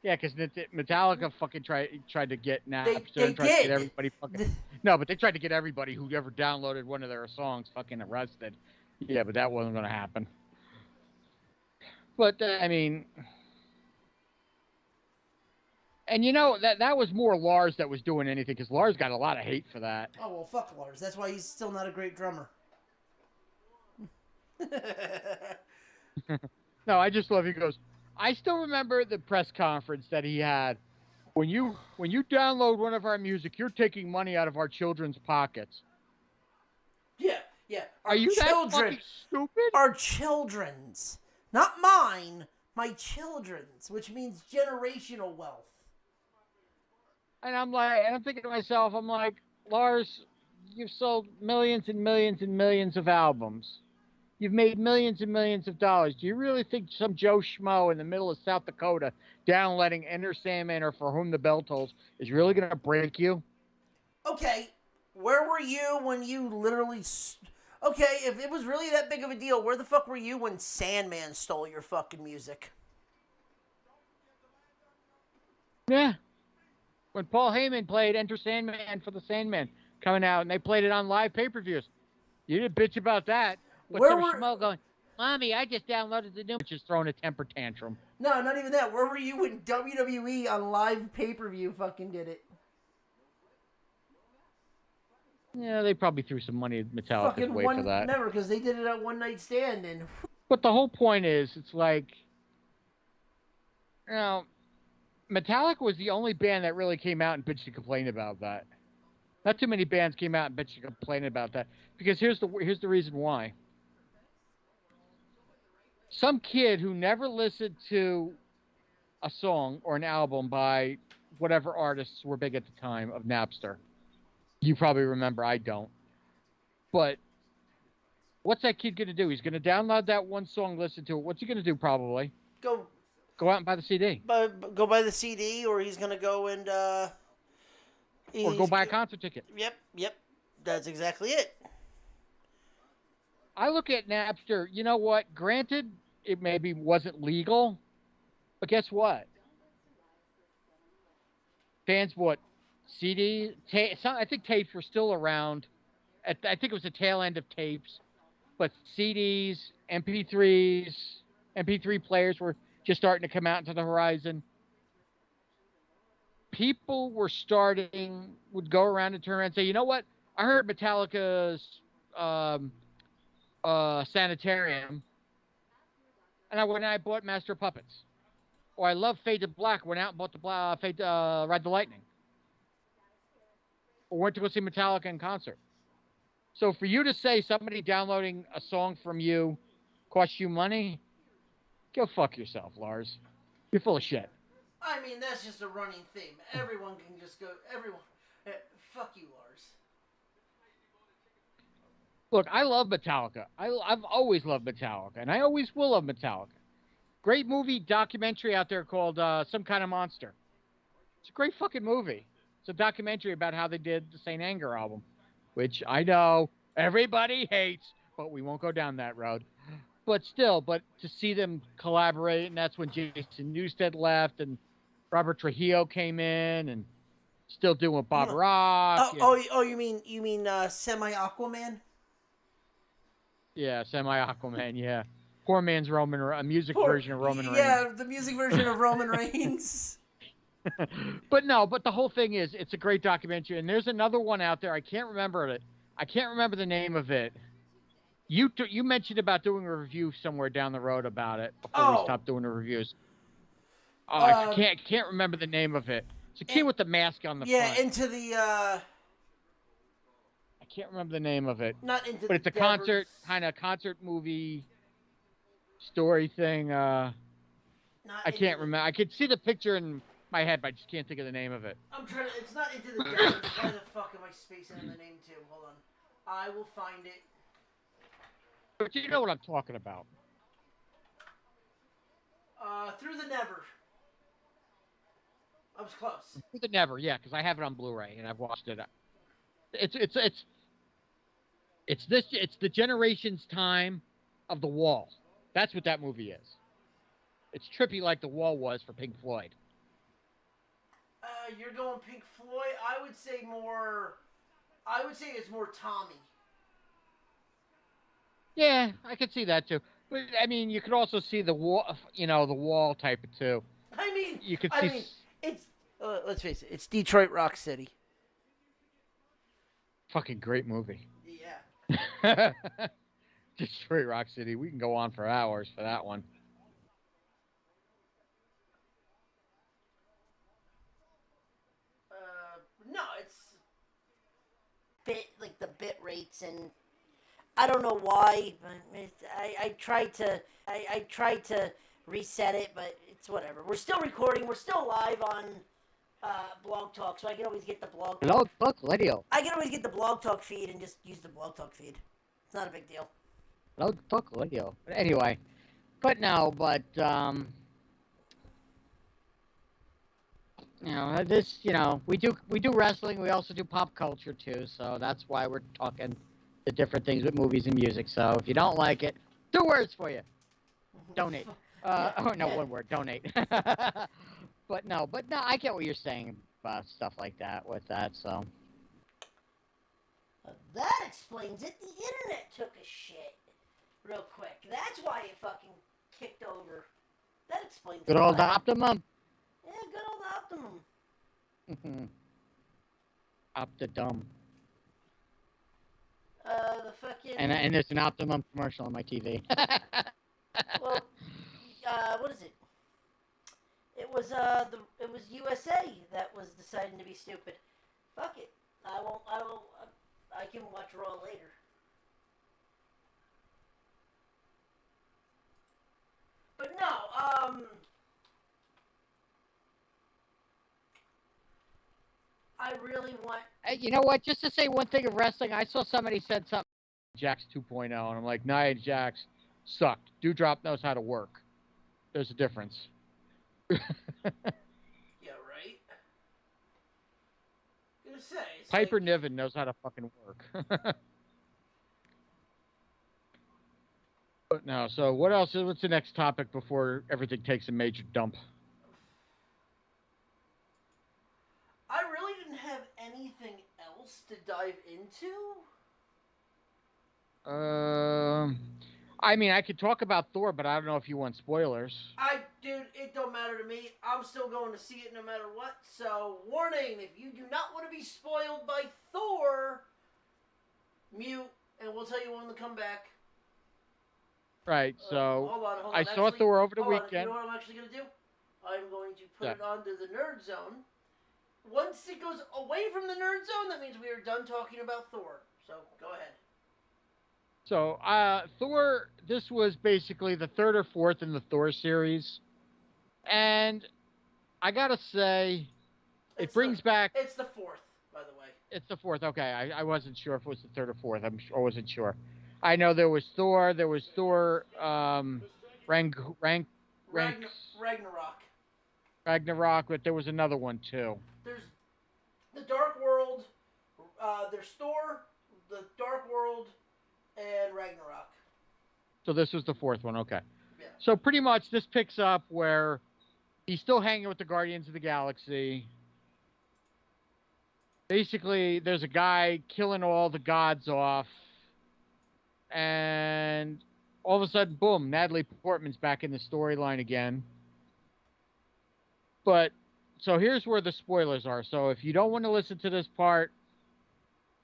Yeah, because Metallica fucking tried to get Napster They and tried to get did. everybody fucking. No, but they tried to get everybody who ever downloaded one of their songs fucking arrested. Yeah, but that wasn't going to happen. But I mean, and that was more Lars that was doing anything because Lars got a lot of hate for that. Oh well, fuck Lars. That's why he's still not a great drummer. No, I just love he goes. I still remember the press conference that he had when you download one of our music, you're taking money out of our children's pockets. Yeah, yeah. Are Our you that children, fucking stupid? our children's, not mine, my children's, which means generational wealth. And I'm thinking to myself, I'm like, Lars, you've sold millions and millions and millions of albums. You've made millions and millions of dollars. Do you really think some Joe Schmo in the middle of South Dakota downloading Enter Sandman or For Whom the Bell Tolls is really going to break you? Okay, where were you when you literally? Okay, if it was really that big of a deal, where the fuck were you when Sandman stole your fucking music? Yeah. When Paul Heyman played Enter Sandman for the Sandman coming out and they played it on live pay per views, you didn't bitch about that. But Where some were? Schmo going, Mommy, I just downloaded the new, just throwing a temper tantrum. No, not even that. Where were you when WWE on live pay per view fucking did it? Yeah, they probably threw some money at Metallica's Fucking way for one, that. never, because they did it at One Night Stand and. But the whole point is, it's like, you know, Metallica was the only band that really came out and bitched and complained about that. Not too many bands came out and bitched and complained about that because here's the reason why. Some kid who never listened to a song or an album by whatever artists were big at the time of Napster. You probably remember. I don't. But what's that kid going to do? He's going to download that one song, listen to it. What's he going to do? Probably Go go out and buy the CD go buy the CD, or he's gonna go and or go he's buy a concert ticket. yep, that's exactly it. I look at Napster. You know what? Granted, it maybe wasn't legal, but guess what? Fans bought CD. I think tapes were still around. I think it was the tail end of tapes, but CDs, MP3s, MP3 players were just starting to come out into the horizon. People would go around and turn around and say, you know what? I heard Metallica's um, Sanitarium, and I went and I bought Master of Puppets. Or I love Fade to Black, went out and bought the Ride the Lightning. Or went to go see Metallica in concert. So for you to say somebody downloading a song from you costs you money, go fuck yourself, Lars. You're full of shit. I mean, that's just a running theme. Everyone can just go. Everyone, fuck you, Lars. Look, I love Metallica. I've always loved Metallica, and I always will love Metallica. Great movie documentary out there called Some Kind of Monster. It's a great fucking movie. It's a documentary about how they did the Saint Anger album, which I know everybody hates, but we won't go down that road. But still, but to see them collaborate, and that's when Jason Newsted left, and Robert Trujillo came in, and still doing Bob Rock. And, You mean semi Aquaman? yeah, semi Aquaman. Yeah, poor man's a music Poor, version of Roman Reigns. yeah, the music version of Roman Reigns. But no, but the whole thing is, it's a great documentary, and there's another one out there. I can't remember it. I can't remember the name of it. You mentioned about doing a review somewhere down the road about it before we Oh, stopped doing the reviews. Oh, I um, can't remember the name of it. It's a kid with the mask on the yeah, front. into the I can't remember the name of it, not into but the it's a Devers. kind of concert movie story thing. Not I into can't the, remember. I could see the picture in my head, but I just can't think of the name of it. I'm trying to. It's not into the Devers. Why the fuck am I spacing on the name too? Hold on. I will find it. But you know what I'm talking about. Through the Never. I was close. Through the Never, yeah, because I have it on Blu-ray and I've watched it. It's the generation's time of the Wall. That's what that movie is. It's trippy like the Wall was for Pink Floyd. You're going Pink Floyd. I would say more. I would say it's more Tommy. Yeah, I could see that too. But I mean, you could also see the wall, the Wall type of too. I mean, You could I see. mean, it's. Let's face it. It's Detroit Rock City. Fucking great movie. Yeah. Detroit Rock City. We can go on for hours for that one. No, it's bit like the bit rates, and I don't know why, but I tried to I tried to reset it, but it's whatever. We're still recording. We're still live on Blog Talk, so I can always get the Blog Talk. Blog Radio. I can always get the Blog Talk feed and just use the Blog Talk feed. It's not a big deal. Blog Talk Radio. But anyway, but no, but this, we do wrestling. We also do pop culture too. So that's why we're talking the different things with movies and music. So if you don't like it, 2 words for you: donate. Oh no, Yeah. 1 word: donate. but no, I get what you're saying about stuff like that with that. So That explains it. The internet took a shit real quick. That's why it fucking kicked over. That explains good it. old Optimum. Yeah, good old Optimum. Optidum. The fucking. And there's an Optimum commercial on my TV. Well, what is it? It was USA that was deciding to be stupid. Fuck it. I won't. I will. I can watch Raw later. But no. I really want. Hey, you know what? Just to say one thing of wrestling, I saw somebody said something Jax 2.0, and I'm like, Nia Jax sucked. Dewdrop knows how to work. There's a difference. Yeah, right. I'm gonna say it's Piper like. Niven knows how to fucking work. But no, so what else? What's the next topic before everything takes a major dump? I really didn't have anything else to dive into. Um, I mean, I could talk about Thor, but I don't know if you want spoilers. Dude, it don't matter to me. I'm still going to see it no matter what. So, warning: if you do not want to be spoiled by Thor, mute, and we'll tell you when to come back. Right. So Hold on, hold I on. saw Actually, Thor over the hold on. You weekend. know what I'm actually gonna do? I'm going to put Yeah. it onto the Nerd Zone. Once it goes away from the Nerd Zone, that means we are done talking about Thor. So go ahead. So Thor. This was basically the third or fourth in the Thor series, and I gotta say, it It's brings back. it's the fourth, by the way. It's the fourth. Okay, I wasn't sure if it was the third or fourth. I wasn't sure. I know there was Thor. There was Thor. Rank, rank, rank, Ragnarok. Ragnarok, but there was another one too. There's the Dark World. There's Thor, the Dark World, and Ragnarok. So this was the fourth one. Okay. Yeah. So pretty much this picks up where he's still hanging with the Guardians of the Galaxy. Basically, there's a guy killing all the gods off, and all of a sudden, boom, Natalie Portman's back in the storyline again. But so here's where the spoilers are. So if you don't want to listen to this part,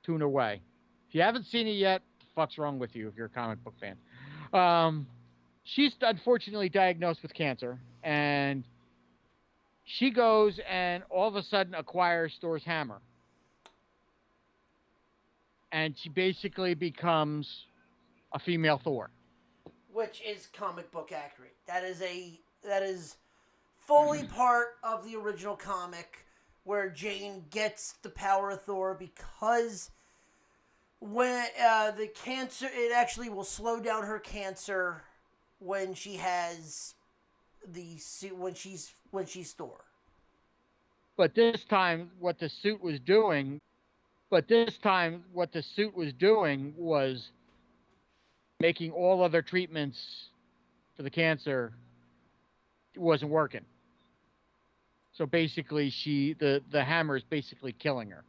tune away. If you haven't seen it yet, the fuck's wrong with you if you're a comic book fan? She's unfortunately diagnosed with cancer, and she goes and all of a sudden acquires Thor's hammer. And she basically becomes a female Thor. Which is comic book accurate. That is fully part of the original comic where Jane gets the power of Thor because when the cancer, it actually will slow down her cancer when she has the when she's Thor. But this time, what the suit was doing, was making all other treatments for the cancer wasn't working. So basically, the hammer is basically killing her.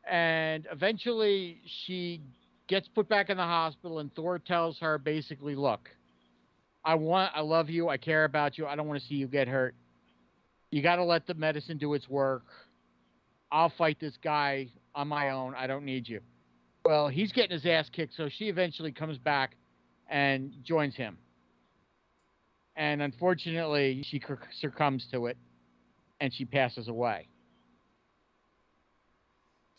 And eventually, she gets put back in the hospital, and Thor tells her basically, "Look, I love you, I care about you, I don't want to see you get hurt. You got to let the medicine do its work. I'll fight this guy on my own. I don't need you." Well, he's getting his ass kicked, so she eventually comes back and joins him. And unfortunately, she succumbs to it and she passes away.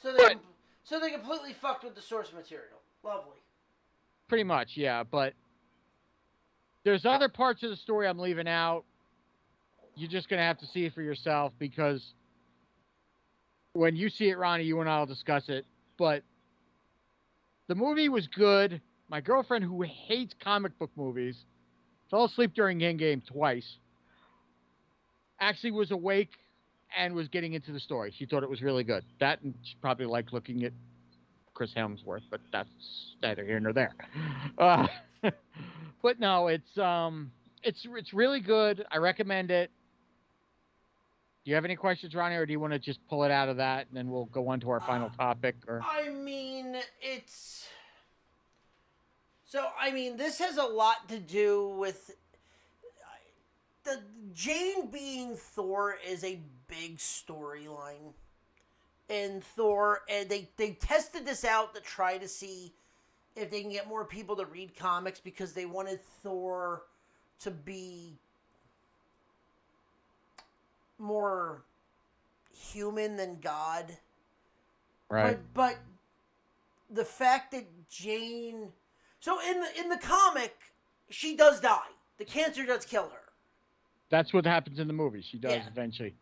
So they But com- so they completely fucked with the source material. Lovely. pretty much, yeah. But there's other parts of the story I'm leaving out. You're just gonna have to see it for yourself because when you see it, Ronnie, you and I'll discuss it. But the movie was good. My girlfriend, who hates comic book movies, fell asleep during Endgame twice. Actually, was awake and was getting into the story. She thought it was really good. That and she probably liked looking at Chris Hemsworth, but that's neither here nor there. Uh, but no, it's really good. I recommend it. Do you have any questions, Ronnie, or do you want to just pull it out of that and then we'll go on to our final topic? Or I mean, it's so. I mean, this has a lot to do with the Jane being Thor is a big storyline in Thor, and they tested this out to try to see if they can get more people to read comics because they wanted Thor to be more human than God. right? But the fact that Jane, so in the comic, she does die. The cancer does kill her. That's what happens in the movie. She does Yeah, eventually.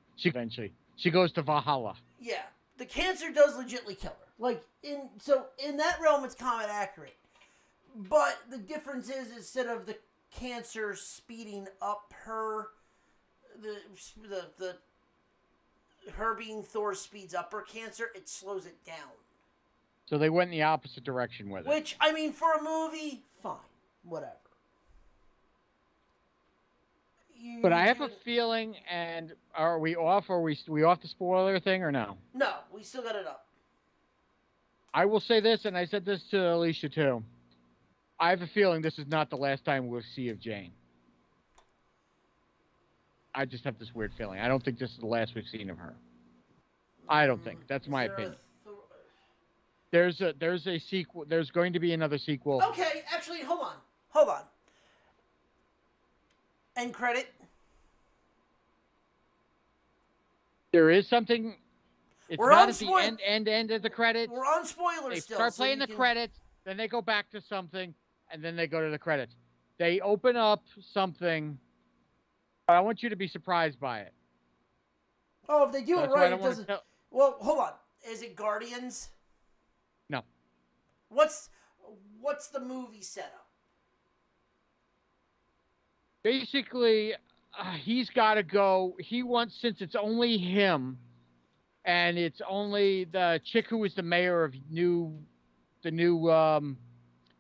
She goes to Valhalla. yeah. The cancer does legitly kill her. Like in that realm, it's comic accurate. But the difference is instead of the cancer speeding up her, the her being Thor speeds up her cancer, it slows it down. So they went in the opposite direction with it. Which I mean, for a movie, fine, whatever. But You I have do a feeling, and are we off? Are we off the spoiler thing or no? no, we still got it up. I will say this, and I said this to Alicia too. I have a feeling this is not the last time we'll see of Jane. I just have this weird feeling. I don't think this is the last we've seen of her. I don't think. That's Is my there a opinion. There's a sequel. There's going to be another sequel. Okay, actually, hold on. End credit. There is something. It's We're not on at the spoil. end of the credits. We're on spoilers They still. start So playing you the can... credits, then they go back to something, and then they go to the credits. They open up something. I want you to be surprised by it. Oh, if they do So it that's why I right, don't it want to doesn't. tell. Well, hold on. Is it Guardians? No. What's the movie setup? Basically, he's got to go. He wants, since it's only him, and it's only the chick who is the mayor of the new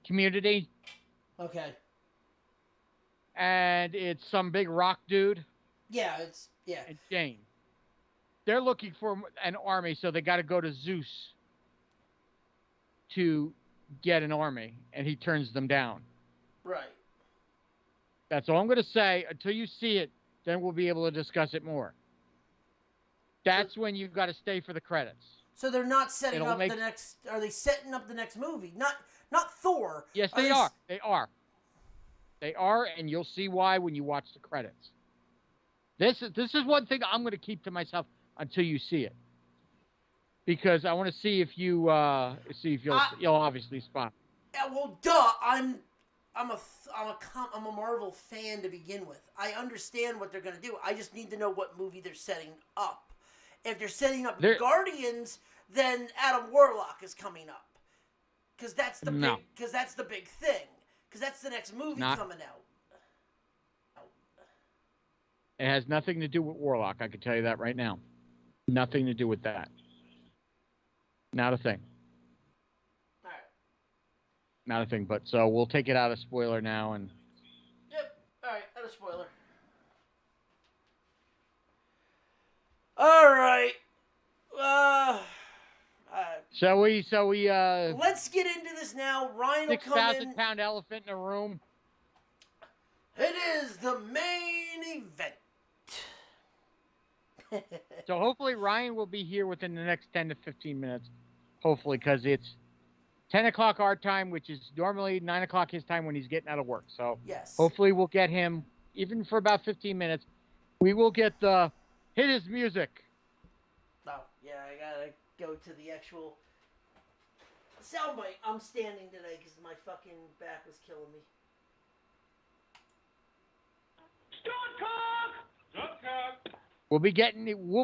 community, Okay. and it's some big rock dude Yeah, it's yeah. and Jane. They're looking for an army, so they got to go to Zeus to get an army, and he turns them down. Right. That's all I'm going to say. Until you see it, then we'll be able to discuss it more. That's when you've got to stay for the credits. So they're not setting It'll up make... the next. Are they setting up the next movie? Not Thor. Yes, they are. They are. They are, and you'll see why when you watch the credits. This is one thing I'm going to keep to myself until you see it, because I want to see if you'll obviously spot. Yeah, well, duh. I'm a Marvel fan to begin with. I understand what they're gonna do. I just need to know what movie they're setting up. If they're setting up Guardians, then Adam Warlock is coming up, because that's the big thing. Because that's the next movie coming out. It has nothing to do with Warlock. I can tell you that right now. Nothing to do with that. Not a thing. All right. Not a thing. But so we'll take it out of spoiler now. And Yep. All right. Not a spoiler. All right. Uh, shall we? let's get into this now. Ryan will come 6,000-pound elephant in a room. It is the main event. So hopefully Ryan will be here within the next 10 to 15 minutes. Hopefully, because it's 10 o'clock our time, which is normally 9 o'clock his time when he's getting out of work. So yes. hopefully we'll get him, even for about 15 minutes. We will get the hit his music. Oh, yeah, I gotta go to the actual soundbite. I'm standing today because my fucking back was killing me. Stop talk. We'll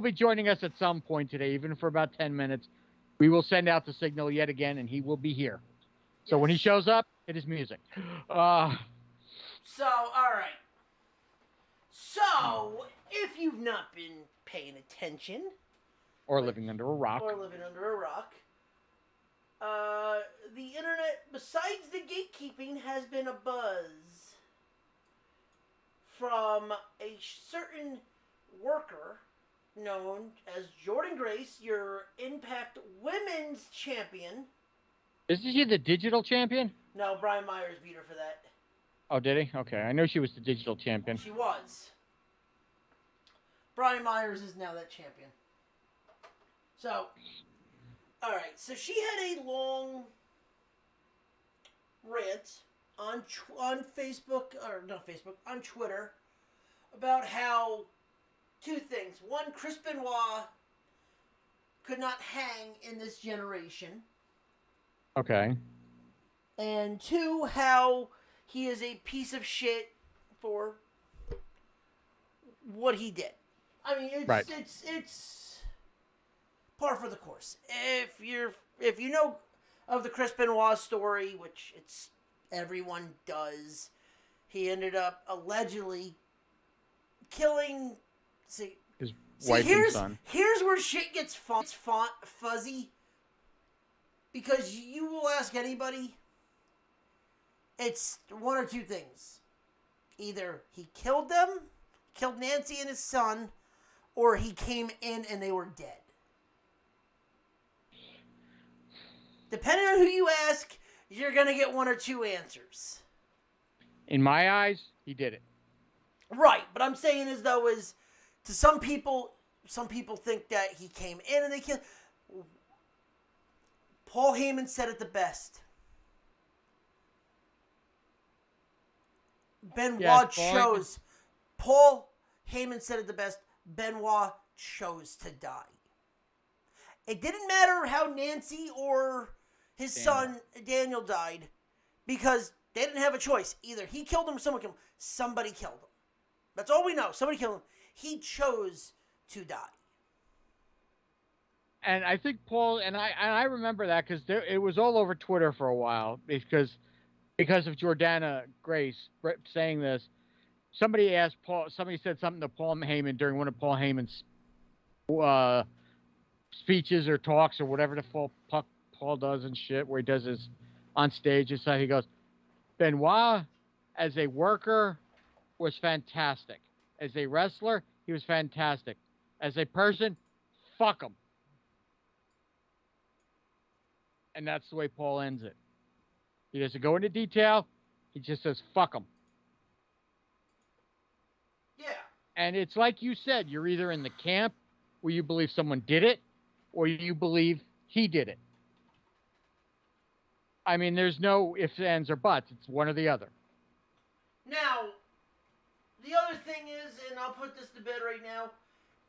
be joining us at some point today, even for about 10 minutes. We will send out the signal yet again, and he will be here. So when he shows up, it is music. So, all right. So, if you've not been paying attention, or living under a rock, the internet, besides the gatekeeping, has been abuzz from a certain worker known as Jordan Grace, your Impact Women's Champion. Isn't she the digital champion? No, Brian Myers beat her for that. Oh, did he? Okay, I know she was the digital champion. She was. Brian Myers is now that champion. So, all right. So she had a long rant on Facebook, or not Facebook, on Twitter, about how two things. One, Chris Benoit could not hang in this generation. Okay. And two, how he is a piece of shit for what he did. I mean, it's par for the course. If you know of the Chris Benoit story, which everyone does, he ended up allegedly killing. His wife and son. Here's where shit gets fuzzy. Because you will ask anybody, it's one or two things. Either he killed Nancy and his son, or he came in and they were dead. Depending on who you ask, you're going to get one or two answers. In my eyes, he did it. Right, but I'm saying to some people think that he came in and they killed. Paul Heyman said it the best. Paul Heyman said it the best. Benoit chose to die. It didn't matter how Nancy or his son Daniel died, because they didn't have a choice. Either he killed him or someone killed him. Somebody killed him. That's all we know. Somebody killed him. He chose to die. And I think Paul, and I remember that because it was all over Twitter for a while because of Jordana Grace saying this. Somebody said something to Paul Heyman during one of Paul Heyman's speeches or talks or whatever the fuck Paul does and shit, where he does his on stage and so he goes, Benoit as a worker was fantastic. As a wrestler, he was fantastic. As a person, fuck him. And that's the way Paul ends it. He doesn't go into detail. He just says, fuck him. Yeah. And it's like you said, you're either in the camp where you believe someone did it or you believe he did it. I mean, there's no ifs, ands, or buts. It's one or the other. Now, the other thing is, and I'll put this to bed right now,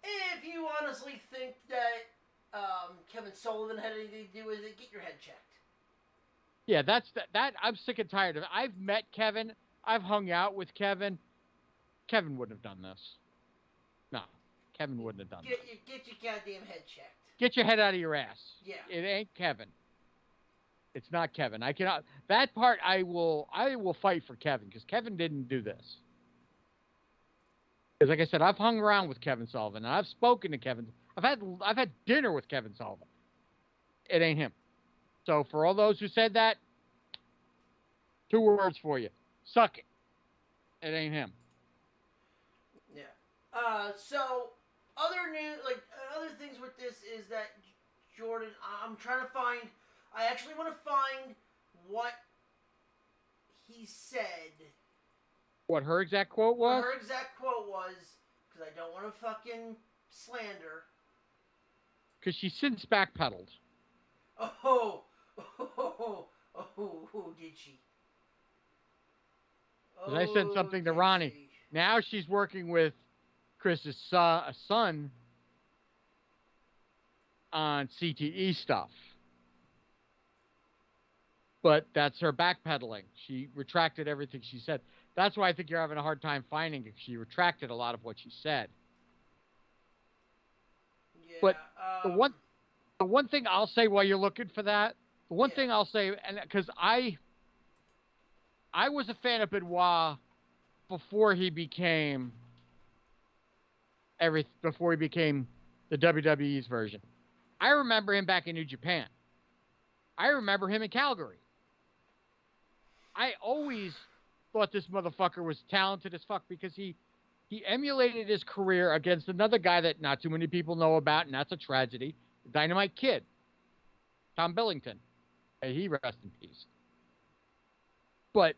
if you honestly think that Kevin Sullivan had anything to do with it, get your head checked. Yeah, that I'm sick and tired of it. I've met Kevin. I've hung out with Kevin. Kevin wouldn't have done this. No, Kevin wouldn't have done this. Get your goddamn head checked. Get your head out of your ass. Yeah. It ain't Kevin. It's not Kevin. I cannot. That part I will fight for Kevin because Kevin didn't do this. Because, like I said, I've hung around with Kevin Sullivan, and I've spoken to Kevin. I've had dinner with Kevin Sullivan. It ain't him. So for all those who said that, two words for you: suck it. It ain't him. Yeah. So other new other things with this is that Jordan, I'm trying to find. I actually want to find what he said. What her exact quote What was? her exact quote was, because I don't want to fucking slander. Because she since backpedaled. Oh, oh, did she? Because I said Oh, something to did Ronnie. she? Now she's working with Chris's son on CTE stuff. But that's her backpedaling. She retracted everything she said. That's why I think you're having a hard time finding it. She retracted a lot of what she said. Yeah. But the one thing I'll say while you're looking for that, the one Yeah. thing I'll say, and because I was a fan of Benoit before he became before he became the WWE's version. I remember him back in New Japan. I remember him in Calgary. I always thought this motherfucker was talented as fuck because he emulated his career against another guy that not too many people know about, and that's a tragedy. Dynamite Kid, Tom Billington. May he rest in peace. But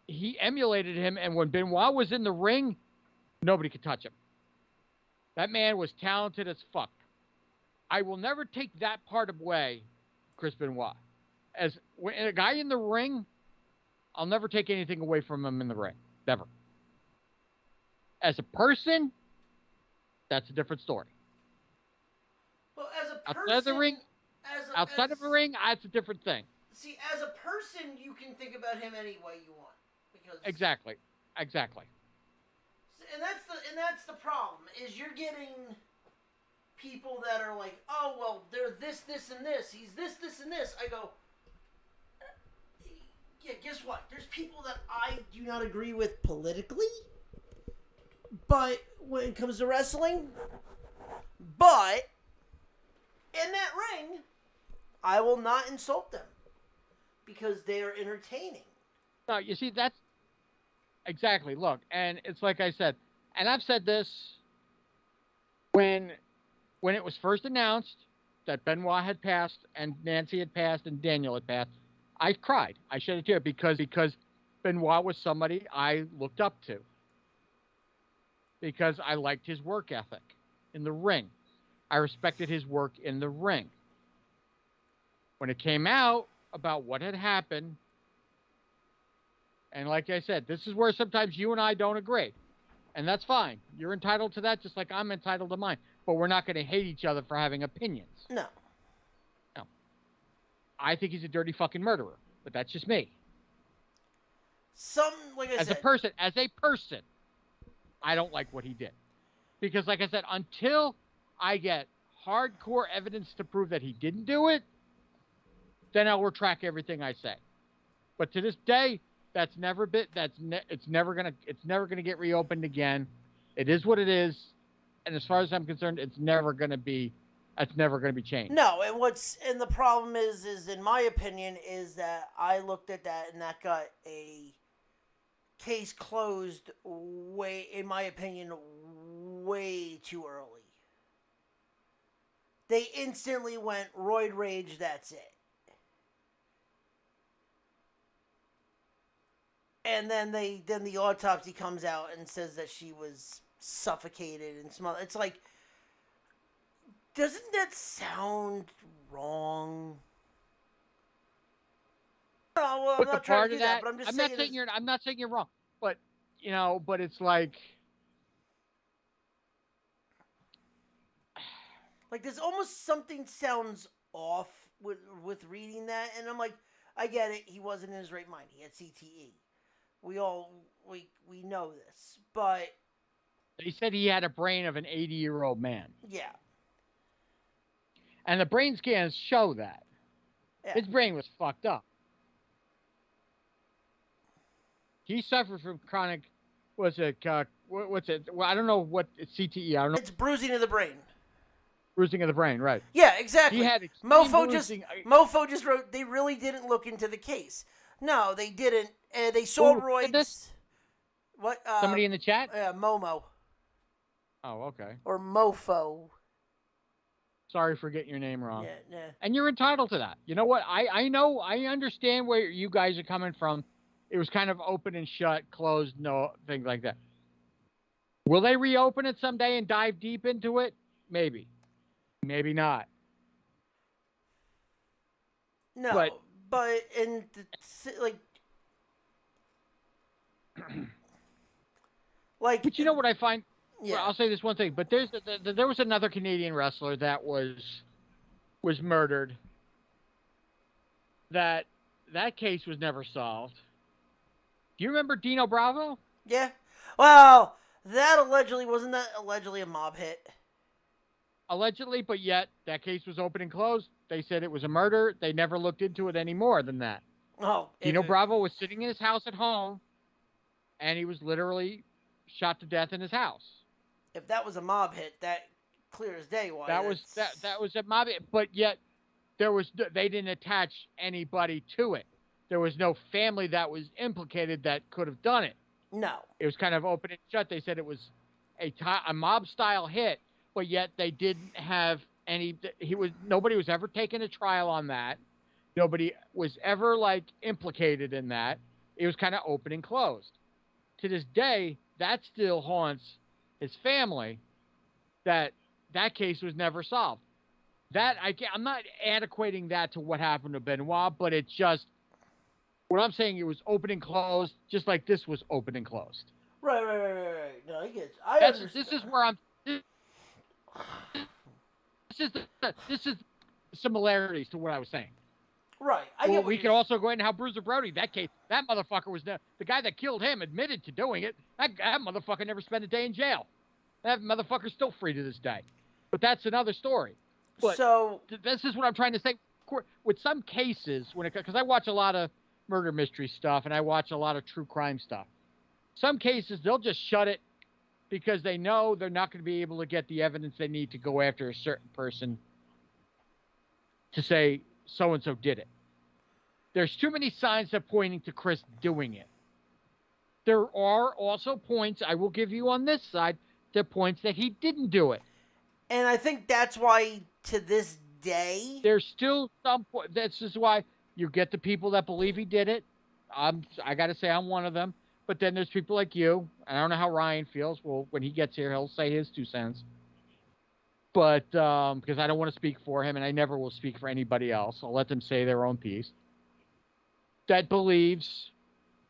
he emulated him, and when Benoit was in the ring, nobody could touch him. That man was talented as fuck. I will never take that part away, Chris Benoit. As a guy in the ring, I'll never take anything away from him in the ring. Never. As a person, that's a different story. Well, as a person, Outside of the ring, as of the ring, that's a different thing. See, as a person, you can think about him any way you want because Exactly. And that's the problem is you're getting people that are like, oh well, they're this, and this. He's this, and this. I go, yeah. Guess what? There's people that I do not agree with politically, but when it comes to wrestling, but in that ring, I will not insult them because they are entertaining. No, you see, that's exactly. Look, and it's like I said, and I've said this when it was first announced that Benoit had passed and Nancy had passed and Daniel had passed. I cried. I shed a tear because Benoit was somebody I looked up to because I liked his work ethic in the ring. I respected his work in the ring. When it came out about what had happened, and like I said, this is where sometimes you and I don't agree. And that's fine. You're entitled to that just like I'm entitled to mine. But we're not going to hate each other for having opinions. No. No. I think he's a dirty fucking murderer. But that's just me. Like I said. As a person, I don't like what he did. Because like I said, until I get hardcore evidence to prove that he didn't do it, then I'll retract everything I say. But to this day, it's never gonna get reopened again. It is what it is, and as far as I'm concerned, it's never gonna be changed. No, and the problem is in my opinion, is that I looked at that and that got a case closed in my opinion, way too early. They instantly went roid rage. That's it. And then the autopsy comes out and says that she was suffocated and smothered. It's like, doesn't that sound wrong? No, well, I'm not trying to do that, but I'm just saying. I'm not saying you're wrong, but but it's like there's almost something sounds off with reading that, and I'm like, I get it. He wasn't in his right mind. He had CTE. We know this, but they said he had a brain of an 80-year-old man. Yeah. And the brain scans show that. Yeah. His brain was fucked up. He suffered from chronic Was it what's it? Well, I don't know what it's CTE. I don't know. It's bruising of the brain. Bruising of the brain, right? Yeah, He exactly. had extreme bruising. Mofo just wrote they really didn't look into the case. No, they didn't. They saw Who did this? roids. What? Somebody in the chat? Momo Oh, okay. or Mofo. Sorry for getting your name wrong. Yeah, nah. And you're entitled to that. You know what? I know, I understand where you guys are coming from. It was kind of open and shut, closed, no things like that. Will they reopen it someday and dive deep into it? Maybe. Maybe not. But No, but like like but you know what I find? Well, yeah. I'll say this one thing. But there was another Canadian wrestler that was murdered. That case was never solved. Do you remember Dino Bravo? Yeah. Well, that allegedly wasn't that allegedly a mob hit. Allegedly, but yet that case was open and closed. They said it was a murder. They never looked into it any more than that. Oh, Dino Bravo was sitting in his house at home, and he was literally shot to death in his house. If that was a mob hit, that clear as day. Why That was a mob, but yet they didn't attach anybody to it. There was no family that was implicated that could have done it. No. It was kind of open and shut. They said it was a mob style hit, but yet they didn't have any. Nobody was ever taken to trial on that. Nobody was ever like implicated in that. It was kind of open and closed. To this day, that still haunts his family. That case was never solved. I'm not adequating that to what happened to Benoit, but it's just what I'm saying. It was open and closed, just like this was open and closed. Right. No, I get. I understand. This is where I'm. This is similarities to what I was saying. Right. We could also go into how Bruiser Brody, that case, that motherfucker was the guy that killed him admitted to doing it. That motherfucker never spent a day in jail. That motherfucker's still free to this day. But that's another story. But so this is what I'm trying to say. With some cases, because I watch a lot of murder mystery stuff and I watch a lot of true crime stuff. Some cases they'll just shut it because they know they're not going to be able to get the evidence they need to go after a certain person to say so and so did it. There's too many signs that pointing to Chris doing it. There are also points I will give you on this side that points that he didn't do it. And I think that's why to this day there's still some point. This is why you get the people that believe he did it. I got to say I'm one of them. But then there's people like you. I don't know how Ryan feels. Well, when he gets here, he'll say his 2 cents. But because I don't want to speak for him, and I never will speak for anybody else. I'll let them say their own piece. That believes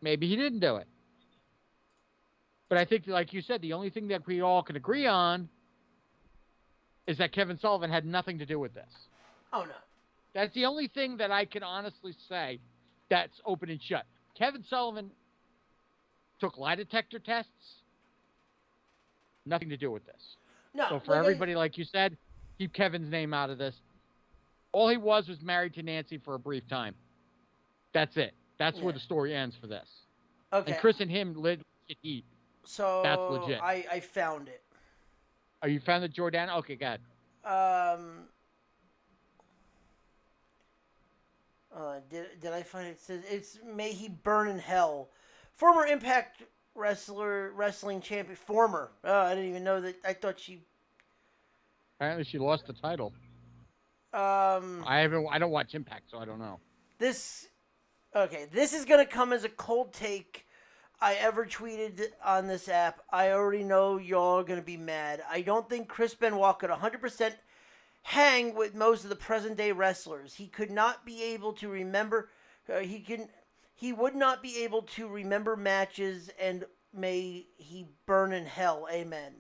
maybe he didn't do it. But I think, like you said, the only thing that we all can agree on is that Kevin Sullivan had nothing to do with this. Oh, no. That's the only thing that I can honestly say that's open and shut. Kevin Sullivan took lie detector tests. Nothing to do with this. No. So for everybody, like you said, keep Kevin's name out of this. All he was married to Nancy for a brief time. That's it. That's where the story ends for this. Okay. And Chris and him legit eat. So that's legit. I found it. Oh, you found the Jordan? Okay, go ahead. Did I find it? It says it's may he burn in hell. Former Impact wrestling champion. Former. I didn't even know that. I thought she. Apparently, she lost the title. I don't watch Impact, so I don't know. This is gonna come as a cold take I ever tweeted on this app. I already know y'all are gonna be mad. I don't think Chris Benoit could 100% hang with most of the present day wrestlers. He could not be able to remember. He would not be able to remember matches, and may he burn in hell. Amen.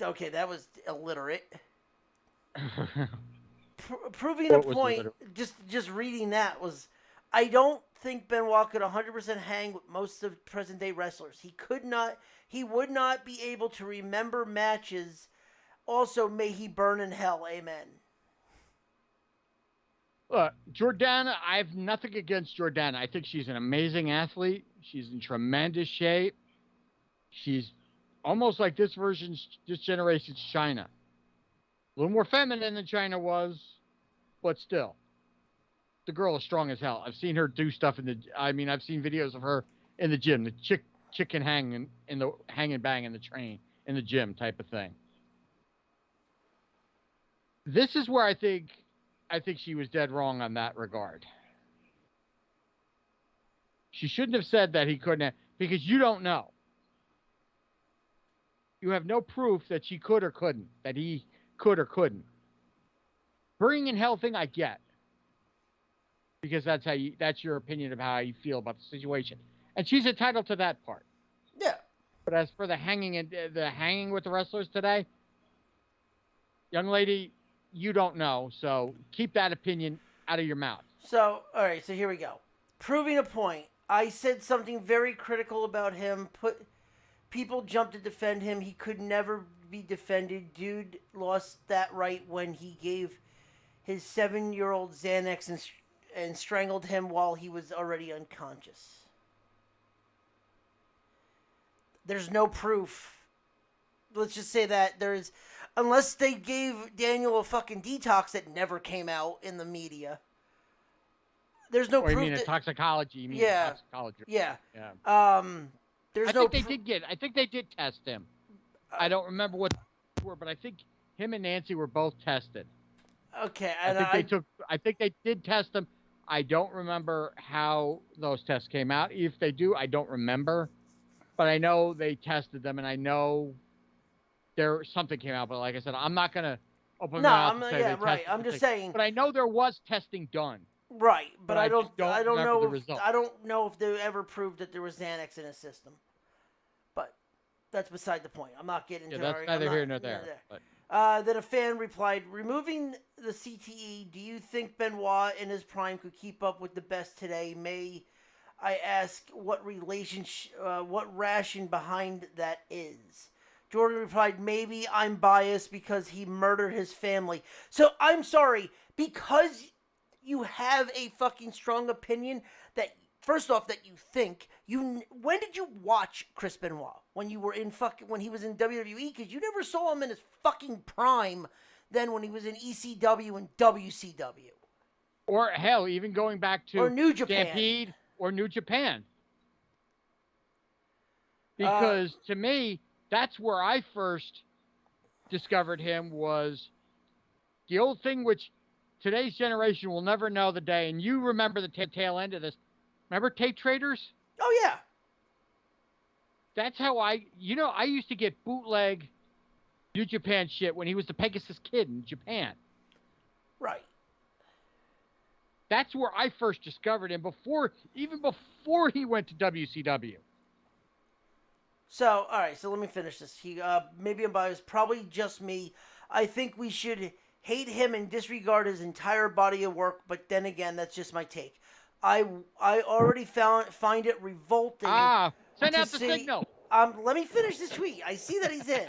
Okay, that was illiterate. Proving a point, just reading that was, I don't think Benoit could 100% hang with most of present day wrestlers. He would not be able to remember matches. Also, may he burn in hell. Amen. Look, Jordana, I have nothing against Jordana. I think she's an amazing athlete. She's in tremendous shape. She's almost like this generation's China. A little more feminine than China was, but still, the girl is strong as hell. I've seen her do stuff in the. I mean, I've seen videos of her in the gym. The chicken hanging in the hang and bang in the train in the gym type of thing. This is where I think she was dead wrong on that regard. She shouldn't have said that he couldn't have, because you don't know. You have no proof that she could or couldn't, that he could or couldn't. Bringing in hell thing, I get, because that's your opinion of how you feel about the situation, and she's entitled to that part. Yeah. But as for the hanging with the wrestlers today, young lady, you don't know, so keep that opinion out of your mouth. So, all right, so here we go. Proving a point. I said something very critical about him. People jumped to defend him. He could never be defended. Dude lost that right when he gave his 7-year-old Xanax and strangled him while he was already unconscious. There's no proof. Let's just say that there's, unless they gave Daniel a fucking detox that never came out in the media. There's no Or you proof. mean a toxicology? You mean Yeah. toxicology? Yeah. Yeah. There's I no. think they did test him. I don't remember what they were, but I think him and Nancy were both tested. Okay, I and think they took. I think they did test them. I don't remember how those tests came out. If they do, I don't remember. But I know they tested them, and I know there something came out. But like I said, I'm not gonna open no, my mouth I'm and say yeah, they right. tested I'm the just thing. saying. But I know there was testing done. Right, but But I I don't. just don't I don't remember the know. result. I don't know if they ever proved that there was Xanax in his system. But that's beside the point. I'm not getting Yeah, into. that's neither here nor there. But Then a fan replied, "Removing the CTE, do you think Benoit in his prime could keep up with the best today? May I ask what what ration behind that is?" Jordan replied, "Maybe I'm biased because he murdered his family. So I'm sorry, because you have a fucking strong opinion that, first off, that you think you. When did you watch Chris Benoit? When you were in when he was in WWE? Because you never saw him in his fucking prime. Then when he was in ECW and WCW or hell, even going back or to New Japan. Stampede or New Japan. Uh, Because to me, that's where I first discovered him, was the old thing which today's generation will never know the day. And you remember the tail end of this. Remember tape traders? oh yeah, That's how I used to get bootleg New Japan shit when he was the Pegasus Kid in Japan. right. That's where I first discovered him, even before he went to WCW. So, all right. So let me finish this. Maybe I'm biased. Probably just me. I think we should hate him and disregard his entire body of work. But then again, that's just my take. I already find it revolting. Send to out the see, signal. Let me finish this tweet. I see that he's in.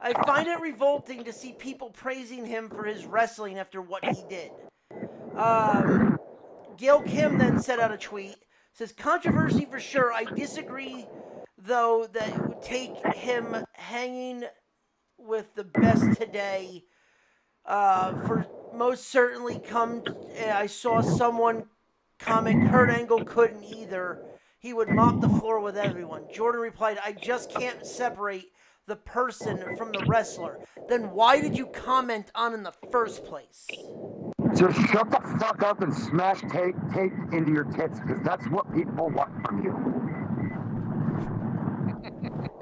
I find it revolting to see people praising him for his wrestling after what he did. Gail Kim then set out a tweet. Says, controversy for sure. I disagree, though, that it would take him hanging with the best today. For most certainly come. I saw someone comment Kurt Angle couldn't either. He would mop the floor with everyone. Jordan replied, I just can't separate the person from the wrestler. Then why did you comment on in the first place? Just shut the fuck up and smash tape into your tits, because that's what people want from you.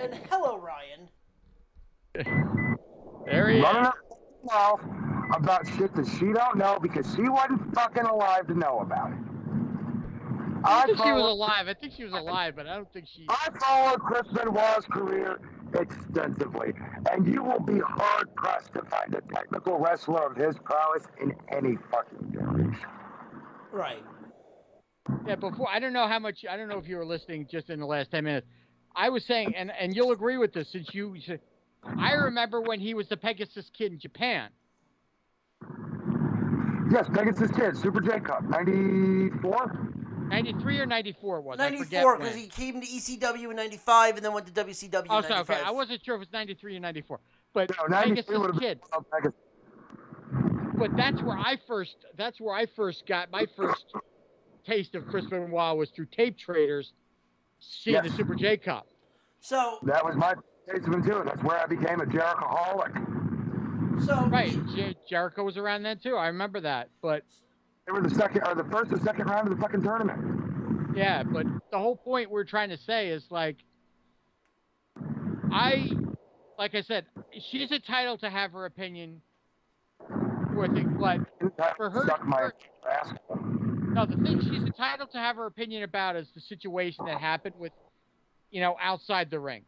And hello, Ryan. There he is. Running up now about shit that she don't know because she wasn't fucking alive to know about it. I think she was alive. I think she was alive, but I don't think she... I followed Chris Benoit's career extensively, and you will be hard-pressed to find a technical wrestler of his prowess in any fucking generation. Right. Yeah, I don't know if you were listening just in the last 10 minutes. I was saying, and you'll agree with this, since you said, I remember when he was the Pegasus Kid in Japan. Yes, Pegasus Kid, Super J Cup, 94? 93 or 94 was. I forget 94, because when. he came to ECW in 95 and then went to WCW Oh, in so 95. okay. I wasn't sure if it was 93 or 94. But No, 93 Pegasus would have Kid. been Pegasus. But that's where I first got my first taste of Chris Benoit was through Tape Traders, seeing the Yes. Super J Cup. So That was my taste of him too. That's where I became a Jerichoholic. Right, Jericho was around then too. I remember that. But They were the first or second round of the fucking tournament. yeah, but the whole point we're trying to say is like I said, she's entitled to have her opinion. But for her, Suck my ass. no, the thing she's entitled to have her opinion about is the situation that happened with, outside the ring.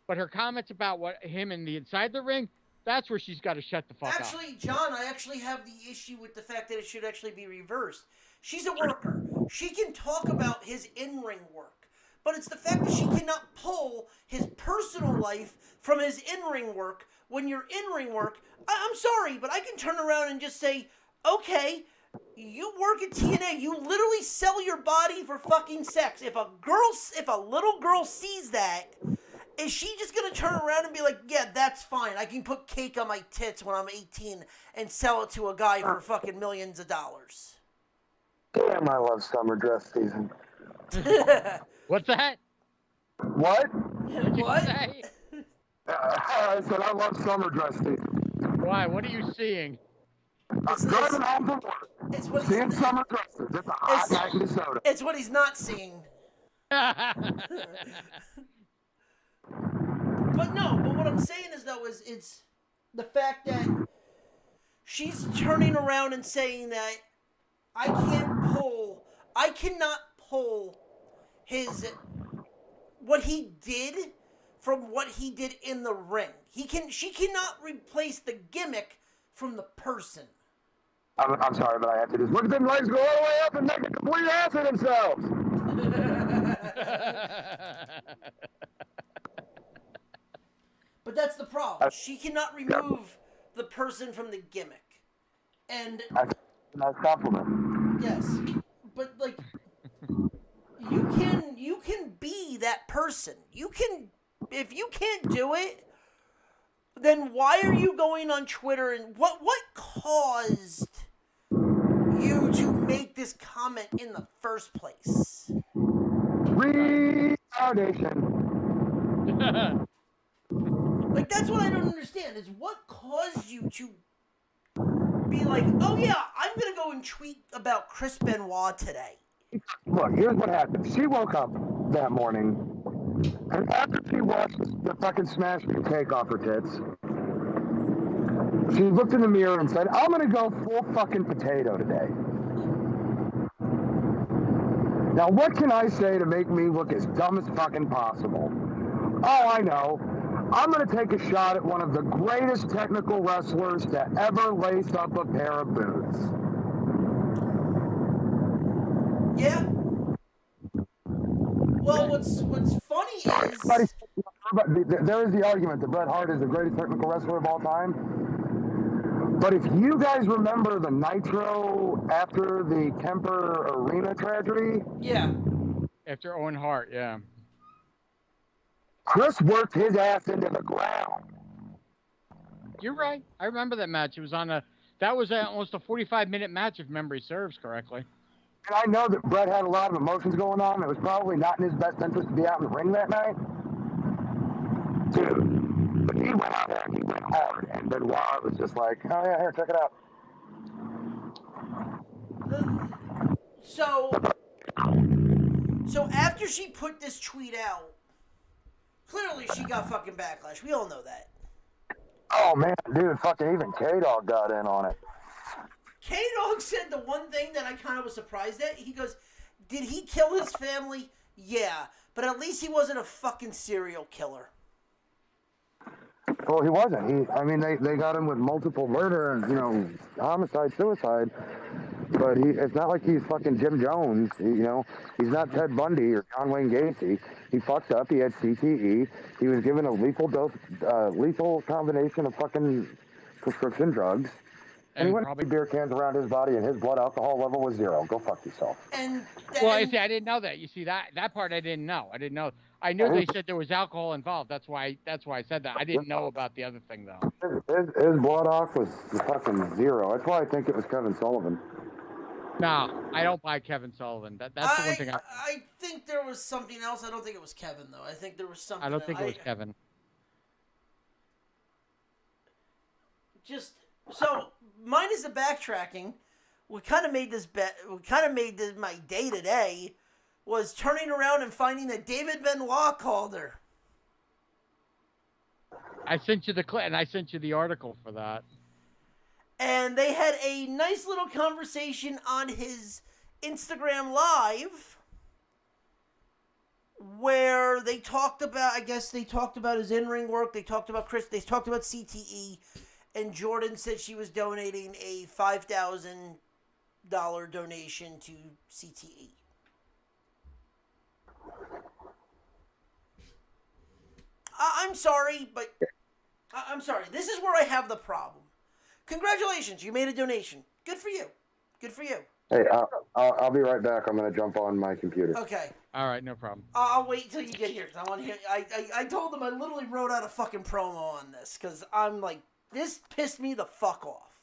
But her comments about him in the inside the ring, that's where she's got to shut the fuck up. actually, John, I actually have the issue with the fact that it should actually be reversed. She's a worker. She can talk about his in-ring work, but it's the fact that she cannot pull his personal life from his in-ring work. When you're in-ring work, I'm sorry, but I can turn around and just say, okay, you work at TNA. You literally sell your body for fucking sex. If a little girl sees that, is she just gonna turn around and be like, yeah, that's fine. I can put cake on my tits when I'm 18 and sell it to a guy for fucking millions of dollars? Damn, I love summer dress season. What's that? What? What? I said I love summer dress season. Why? What are you seeing? I'm driving home from work. It's what Seeing he's, summer dresses. It's a hot night in Minnesota. it's what he's not seeing. But what I'm saying is though is it's the fact that she's turning around and saying that I cannot pull what he did from what he did in the ring. She cannot replace the gimmick from the person. I'm sorry, but I have to just look at them legs go all the way up and make a complete ass of themselves. But that's the problem. She cannot remove the person from the gimmick. And That's a nice compliment. yes, but like you can be that person. You can, if you can't do it, then why are you going on Twitter and what caused you to make this comment in the first place? Retardation. Like, that's what I don't understand, is what caused you to be like, oh yeah, I'm gonna go and tweet about Chris Benoit today. Look, here's what happened. She woke up that morning, and after she washed the fucking smashed cake off her tits, she looked in the mirror and said, I'm gonna go full fucking potato today. Now, what can I say to make me look as dumb as fucking possible? Oh, I know. I'm going to take a shot at one of the greatest technical wrestlers to ever lace up a pair of boots. Yeah. Well, what's funny is... There is the argument that Bret Hart is the greatest technical wrestler of all time. But if you guys remember the Nitro after the Kemper Arena tragedy... Yeah. After Owen Hart, yeah. Chris worked his ass into the ground. You're right. I remember that match. It was that was almost a 45-minute match, if memory serves correctly. And I know that Bret had a lot of emotions going on. It was probably not in his best interest to be out in the ring that night. Dude, but he went out there and he went hard. And Benoit was just like, oh yeah, here, check it out. So after she put this tweet out, clearly she got fucking backlash. We all know that. Oh man, dude, fucking even K-Dog got in on it. K-Dog said the one thing that I kind of was surprised at. He goes, did he kill his family? Yeah, but at least he wasn't a fucking serial killer. Well, he wasn't. They got him with multiple murder and, homicide, suicide. But it's not like he's fucking Jim Jones, He's not Ted Bundy or John Wayne Gacy. He fucked up. He had CTE. He was given a lethal combination of fucking prescription drugs. And he and wouldn't probably. have beer cans around his body, and his blood alcohol level was 0. Go fuck yourself. And Well, I then see. I didn't know that. You see that part I didn't know. I didn't know. I knew Yeah, they said there was alcohol involved. That's why. That's why I said that. I didn't know about the other thing though. his blood off was fucking 0. That's why I think it was Kevin Sullivan. No, I don't buy Kevin Sullivan. That's the one thing I think there was something else. I don't think it was Kevin though. I think there was something. I don't else. think it was Kevin. Just so minus the backtracking, we kind of made this bet. We kind of made this my day today was turning around and finding that David Benoit called her. I sent you the clip and I sent you the article for that. And they had a nice little conversation on his Instagram Live where they talked about, I guess they talked about his in-ring work, they talked about Chris, they talked about CTE, and Jordan said she was donating a $5,000 donation to CTE. I'm sorry, but I'm sorry. This is where I have the problem. Congratulations, you made a donation. Good for you. Good for you. Hey, I'll be right back. I'm gonna jump on my computer. Okay. All right, no problem. I'll wait till you get here. I want to hear. I told them I literally wrote out a fucking promo on this because I'm like, this pissed me the fuck off.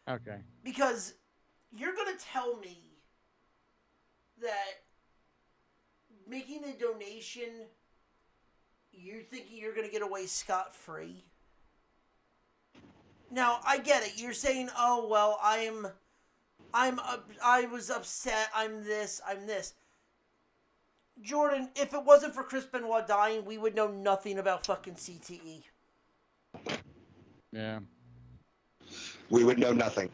Okay. Because you're gonna tell me that making a donation, you're thinking you're gonna get away scot-free. Now I get it. You're saying, oh well, I was upset. I'm this. Jordan, if it wasn't for Chris Benoit dying, we would know nothing about fucking CTE. Yeah. We would know nothing.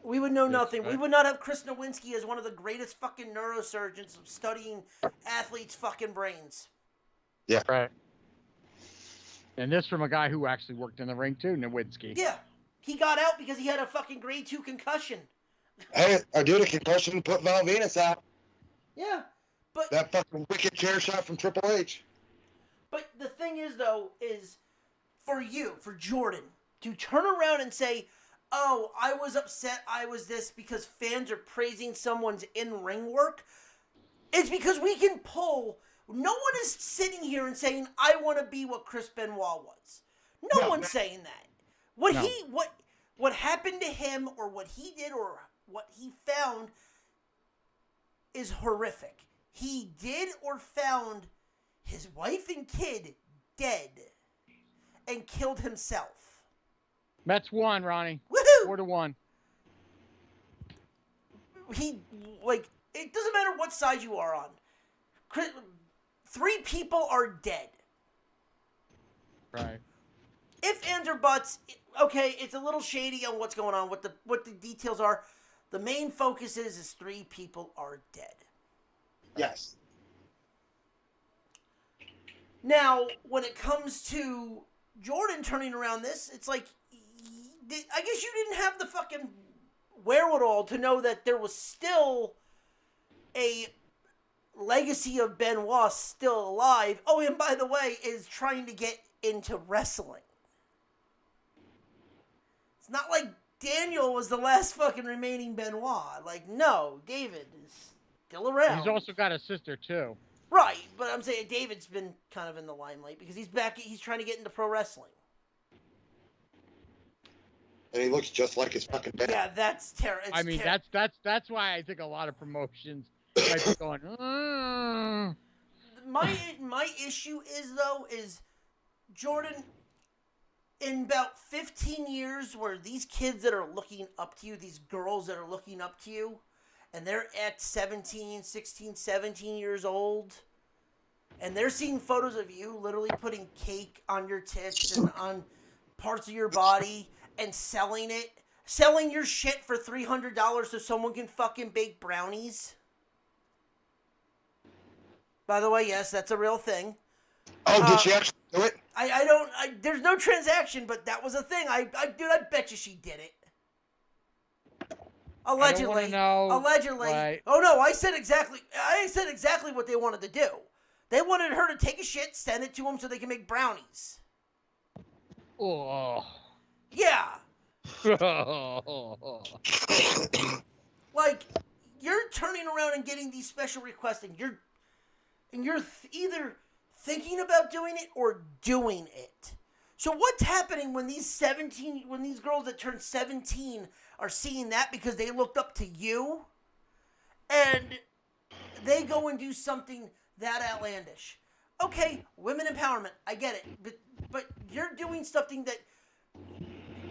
We would know nothing. Right. We would not have Chris Nowinski as one of the greatest fucking neurosurgeons studying athletes' fucking brains. Yeah. Right. And this from a guy who actually worked in the ring too, Nowinski. Yeah. He got out because he had a fucking grade 2 concussion. Hey, I did a concussion, put Val Venus out. Yeah. But That fucking wicked chair shot from Triple H. But the thing is, though, is for you, for Jordan, to turn around and say, oh, I was upset, I was this, because fans are praising someone's in-ring work, it's because we can pull. No one is sitting here and saying, I want to be what Chris Benoit was. No one's saying that. What happened to him, or what he did, or what he found is horrific. He did or found his wife and kid dead and killed himself. Mets won, Ronnie. Woohoo! 4-1. It doesn't matter what side you are on. 3 people are dead. Right. If, ands, or buts, okay, it's a little shady on what's going on, what the details are. The main focus is 3 people are dead. Yes. Now, when it comes to Jordan turning around this, it's like, I guess you didn't have the fucking wherewithal to know that there was still a legacy of Benoit still alive. Oh, and by the way, is trying to get into wrestling. It's not like Daniel was the last fucking remaining Benoit. Like, no, David is still around. He's also got a sister too. Right, but I'm saying David's been kind of in the limelight because he's trying to get into pro wrestling. And he looks just like his fucking dad. Yeah, that's terrible. I mean, that's why I think a lot of promotions might be going. My issue is Jordan, in about 15 years, where these kids that are looking up to you, these girls that are looking up to you, and they're at 16, 17 years old, and they're seeing photos of you literally putting cake on your tits and on parts of your body and selling your shit for $300 so someone can fucking bake brownies. By the way, yes, that's a real thing. Oh, did she actually do it? There's no transaction, but that was a thing. I bet you she did it. Allegedly. Allegedly. Right. Oh no, I said exactly what they wanted to do. They wanted her to take a shit, send it to them so they can make brownies. Oh. Yeah. Like, you're turning around and getting these special requests, and you're either thinking about doing it or doing it. So what's happening when these girls that turn 17 are seeing that because they looked up to you, and they go and do something that outlandish? Okay, women empowerment, I get it, but you're doing something that,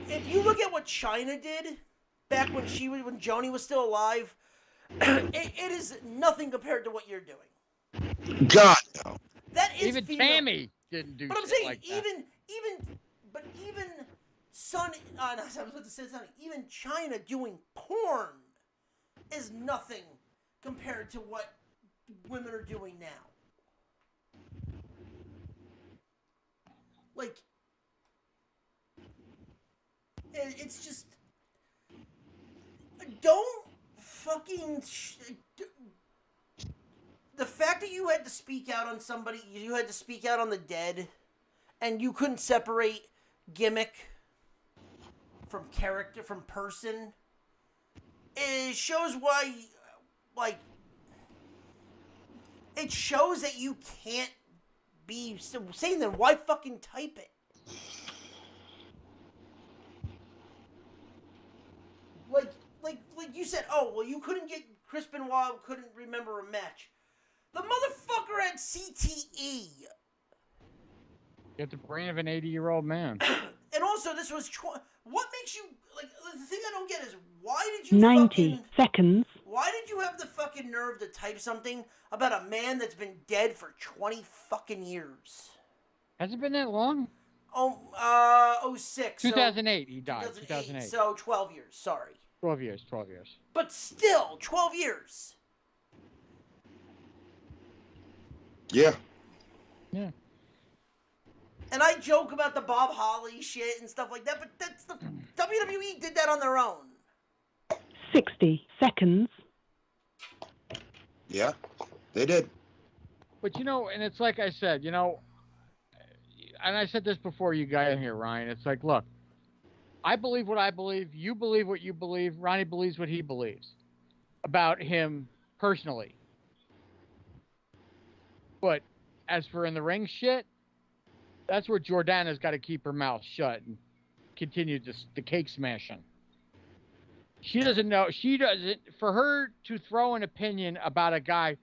if you look at what China did back when Joni was still alive, it is nothing compared to what you're doing. God, no. That is Even female. Tammy didn't do But I'm shit saying like that. even Sonny, I was about to say Sonny, even China doing porn is nothing compared to what women are doing now. Like, it's just, don't fucking. The fact that you had to speak out on somebody, you had to speak out on the dead, and you couldn't separate gimmick from character, from person, it shows why, like, it shows that you can't be saying that. Why fucking type it? Like you said, oh, well, you couldn't get, Chris Benoit couldn't remember a match. The motherfucker had CTE. You have the brain of an 80-year-old man. And also, this was, what makes you, like, the thing I don't get is, why did you 90 seconds. Why did you have the fucking nerve to type something about a man that's been dead for 20 fucking years? Has it been that long? Oh, 06. 2008, he died. 2008. So 12 years, sorry. 12 years, 12 years. But still, 12 years. Yeah. Yeah. And I joke about the Bob Holly shit and stuff like that, but that's the WWE did that on their own. 60 seconds. Yeah, they did. But, and it's like I said, and I said this before you got in here, Ryan. It's like, look, I believe what I believe. You believe what you believe. Ronnie believes what he believes about him personally. But as for in the ring shit, that's where Jordana's got to keep her mouth shut and continue the cake smashing. She doesn't know. For her to throw an opinion about a guy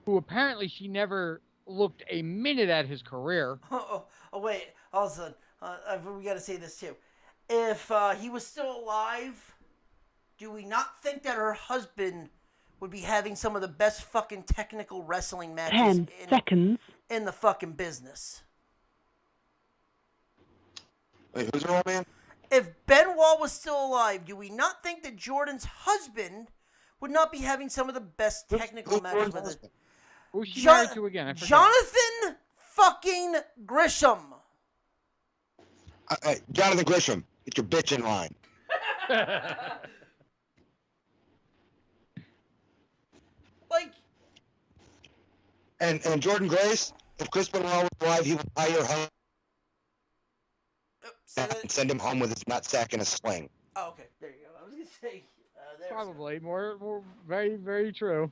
who apparently she never looked a minute at his career. Oh wait. Also, we got to say this too. If he was still alive, do we not think that her husband would be having some of the best fucking technical wrestling matches 10 seconds. in the fucking business? Wait, who's her old man? If Benoit was still alive, do we not think that Jordan's husband would not be having some of the best technical matches with it? Who's she married to again? I forget. Jonathan fucking Grisham. Jonathan Grisham, get your bitch in line. Like, and Jordan Grace, if Chris Benoit was alive, he would hire her and send him home with his nutsack and a sling. Oh, okay. There you go. I was gonna say. Probably more, very, very true.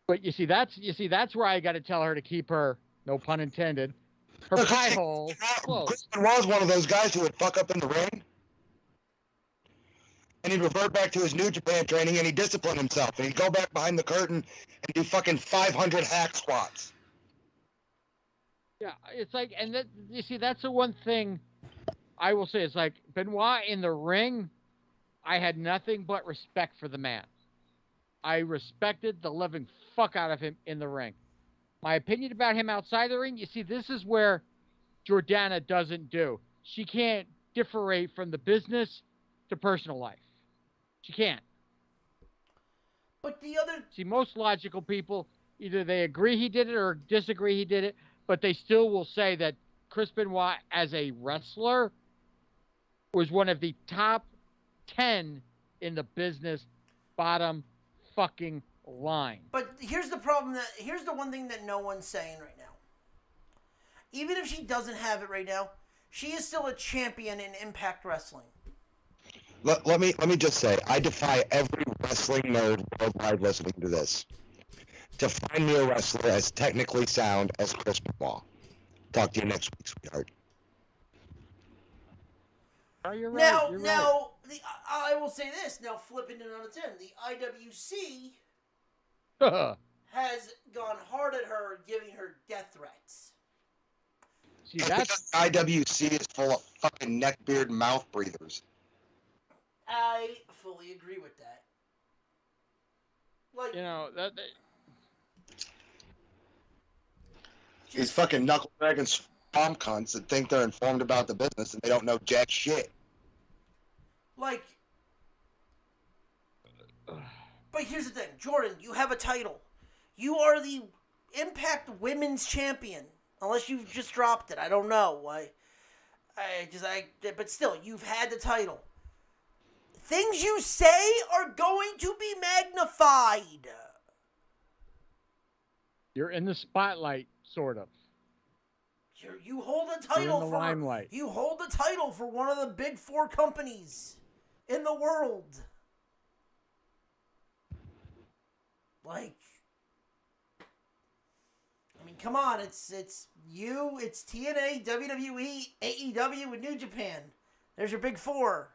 But you see, that's where I got to tell her to keep her, no pun intended, her pie hole closed. Chris Benoit was one of those guys who would fuck up in the ring, and he'd revert back to his New Japan training, and he'd discipline himself, and he'd go back behind the curtain and do fucking 500 hack squats. Yeah, it's like, and that, you see, that's the one thing I will say. It's like Benoit in the ring, I had nothing but respect for the man. I respected the living fuck out of him in the ring. My opinion about him outside the ring, you see, this is where Jordana doesn't do. She can't differentiate from the business to personal life. She can't. But the other... See, most logical people, either they agree he did it or disagree he did it, but they still will say that Chris Benoit, as a wrestler, was one of the top 10 in the business, bottom fucking line. But here's the problem, here's the one thing that no one's saying right now. Even if she doesn't have it right now, she is still a champion in Impact Wrestling. Let me just say, I defy every wrestling nerd worldwide listening to this to find me a wrestler as technically sound as Chris Benoit. Talk to you next week, sweetheart. Oh, you're right. You're Now, I will say this. Now, flipping it on its end, the IWC right. has gone hard at her, giving her death threats. See, that's because IWC is full of fucking neckbeard mouth breathers. I fully agree with that. Like, you know that. These fucking knuckle dragging swamp cunts that think they're informed about the business and they don't know jack shit. Like, but here's the thing, Jordan, you have a title. You are the Impact Women's Champion. Unless you've just dropped it. I don't know. But still, you've had the title. Things you say are going to be magnified. You're in the spotlight, sort of. You hold a title You're in the limelight. You hold the title for one of the big 4 companies in the world. Like, I mean, come on, it's you, it's TNA, WWE, AEW, and New Japan. There's your big 4.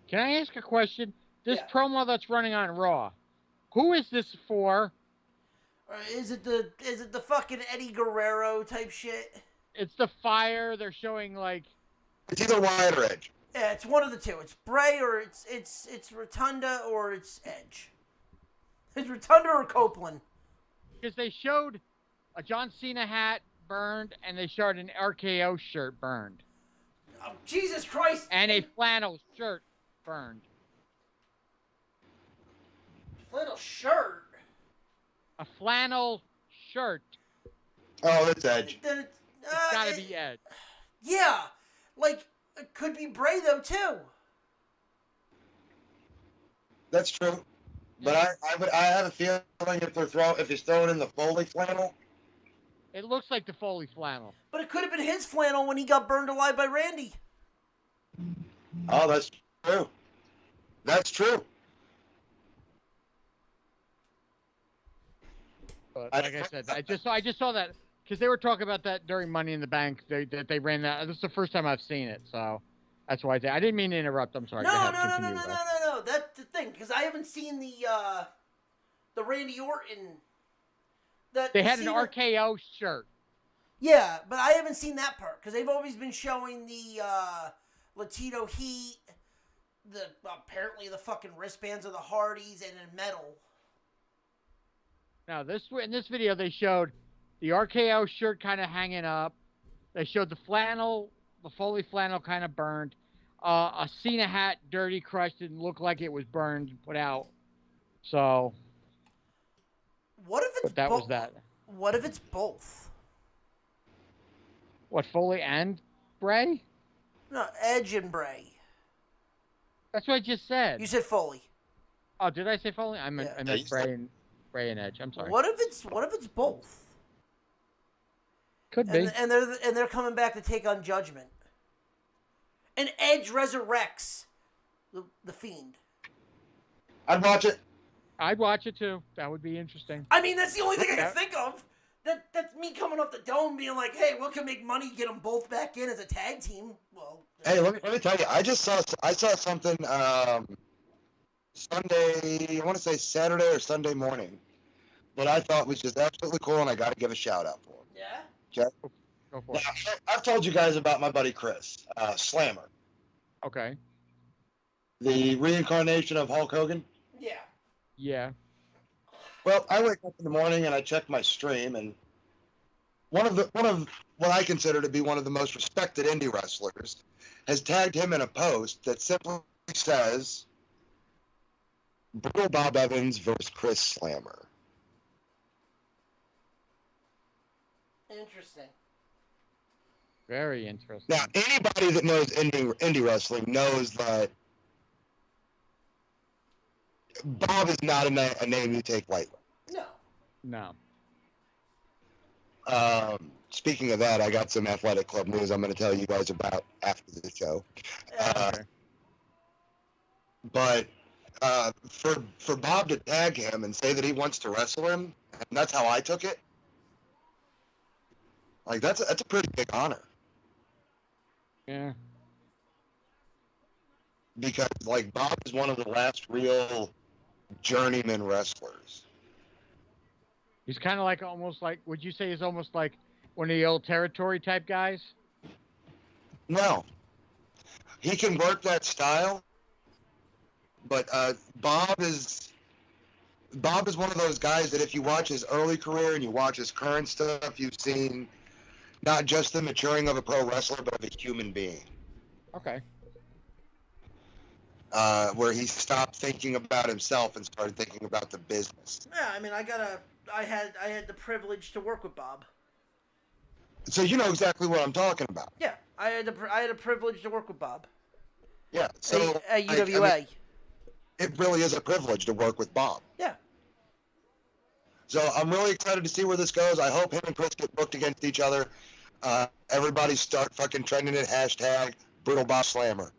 Can I ask a question? This Yeah. promo that's running on Raw, who is this for? Or is it the fucking Eddie Guerrero type shit? It's the Fire. They're showing like It's either Wyatt or Edge. Yeah, it's one of the two. It's Bray or it's Rotunda or it's Edge. It's Rotunda or Copeland. because they showed a John Cena hat burned and they showed an RKO shirt burned Oh, Jesus Christ! and a flannel shirt burned. Flannel shirt. A flannel shirt. Oh, it's Edge. Then it's Gotta be Edge. Yeah, like it could be Bray though too. That's true. But I have a feeling if he's throwing in the Foley flannel. It looks like the Foley flannel. But it could have been his flannel when he got burned alive by Randy. Oh, that's true. That's true. But like I said, I just saw that because they were talking about that during Money in the Bank. They ran that. This is the first time I've seen it, so that's why I didn't mean to interrupt. I'm sorry. Go ahead, continue, bro. No. That's the thing because I haven't seen the Randy Orton. They had an RKO shirt. Yeah, but I haven't seen that part because they've always been showing the Latino Heat, apparently the fucking wristbands of the Hardys, and in metal. Now in this video they showed the RKO shirt kind of hanging up. They showed the flannel, the Foley flannel kind of burned. A Cena hat, dirty, crushed, and looked like it was burned and put out. So. What if it's But that was that. What if it's both? What, Foley and Bray? No, Edge and Bray. That's what I just said. You said Foley. Oh, did I say Foley? I meant Bray and Edge. I'm sorry. What if it's both? Could be. And they're coming back to take on Judgment. And Edge resurrects the Fiend. I'd watch it. I'd watch it too. That would be interesting. I mean, that's the only thing I can think of. That's me coming off the dome being like, hey, we can make money, get them both back in as a tag team. Well, Hey, let me tell you. I saw something Sunday. I want to say Saturday or Sunday morning, but I thought was just absolutely cool, and I got to give a shout out for him. yeah? Okay. Go for Now, it. I've told you guys about my buddy Chris, Slammer, Okay. the reincarnation of Hulk Hogan. Yeah. Yeah. Well, I wake up in the morning and I check my stream, and one of what I consider to be one of the most respected indie wrestlers has tagged him in a post that simply says, "Brutal Bob Evans versus Chris Slammer." Interesting. Very interesting. Now, anybody that knows indie wrestling knows that Bob is not a name you take lightly. No. No. speaking of that, I got some athletic club news I'm going to tell you guys about after the show. Okay. But for Bob to tag him and say that he wants to wrestle him, and that's how I took it. Like that's a pretty big honor. Yeah. Because like Bob is one of the last real journeyman wrestlers. He's kind of like almost like. Would you say he's almost like one of the old territory type guys? No, he can work that style, but Bob is one of those guys that if you watch his early career and you watch his current stuff, you've seen not just the maturing of a pro wrestler, but of a human being. Okay. Where he stopped thinking about himself and started thinking about the business. Yeah, I mean, I had the privilege to work with Bob. So you know exactly what I'm talking about. Yeah, I had a privilege to work with Bob. Yeah. So at UWA. I mean, it really is a privilege to work with Bob. Yeah. So I'm really excited to see where this goes. I hope him and Chris get booked against each other. Everybody start fucking trending it. Hashtag Brutal Bob Slammer.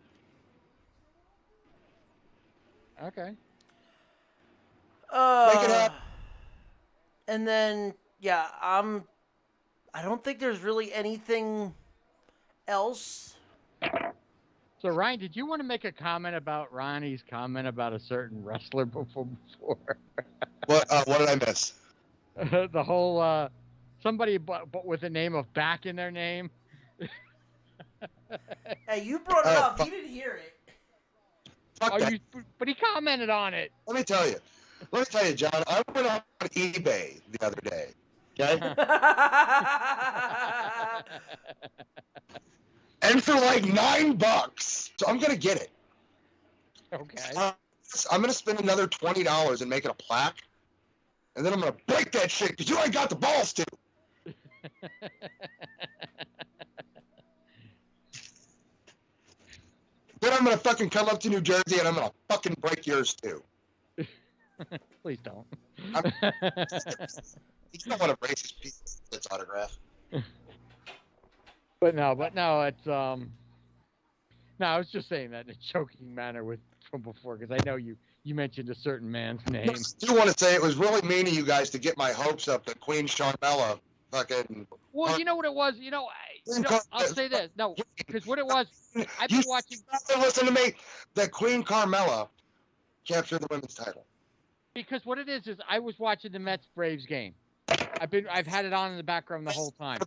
Okay. Make it happen. And then yeah, I don't think there's really anything else. So Ryan, did you want to make a comment about Ronnie's comment about a certain wrestler before? What did I miss? The whole somebody but with the name of Back in their name. Hey, you brought it up. You didn't hear it. Fuck that. But he commented on it. Let me tell you, John. I went on eBay the other day. Okay. And for like $9, so I'm gonna get it. Okay. I'm gonna spend another $20 and make it a plaque, and then I'm gonna break that shit because you ain't got the balls to. Then I'm gonna fucking come up to New Jersey and I'm gonna fucking break yours too. Please don't. You don't want to racist piece of its autograph. But no, it's no, I was just saying that in a joking manner from before because I know you mentioned a certain man's name. I do want to say it was really mean of you guys to get my hopes up that Queen Sharmella fucking. Well, you know what it was. I'll say this. No, because what it was, I've been watching. Listen to me. That Queen Carmella captured the women's title. Because what it is I was watching the Mets Braves game. I've had it on in the background the whole time.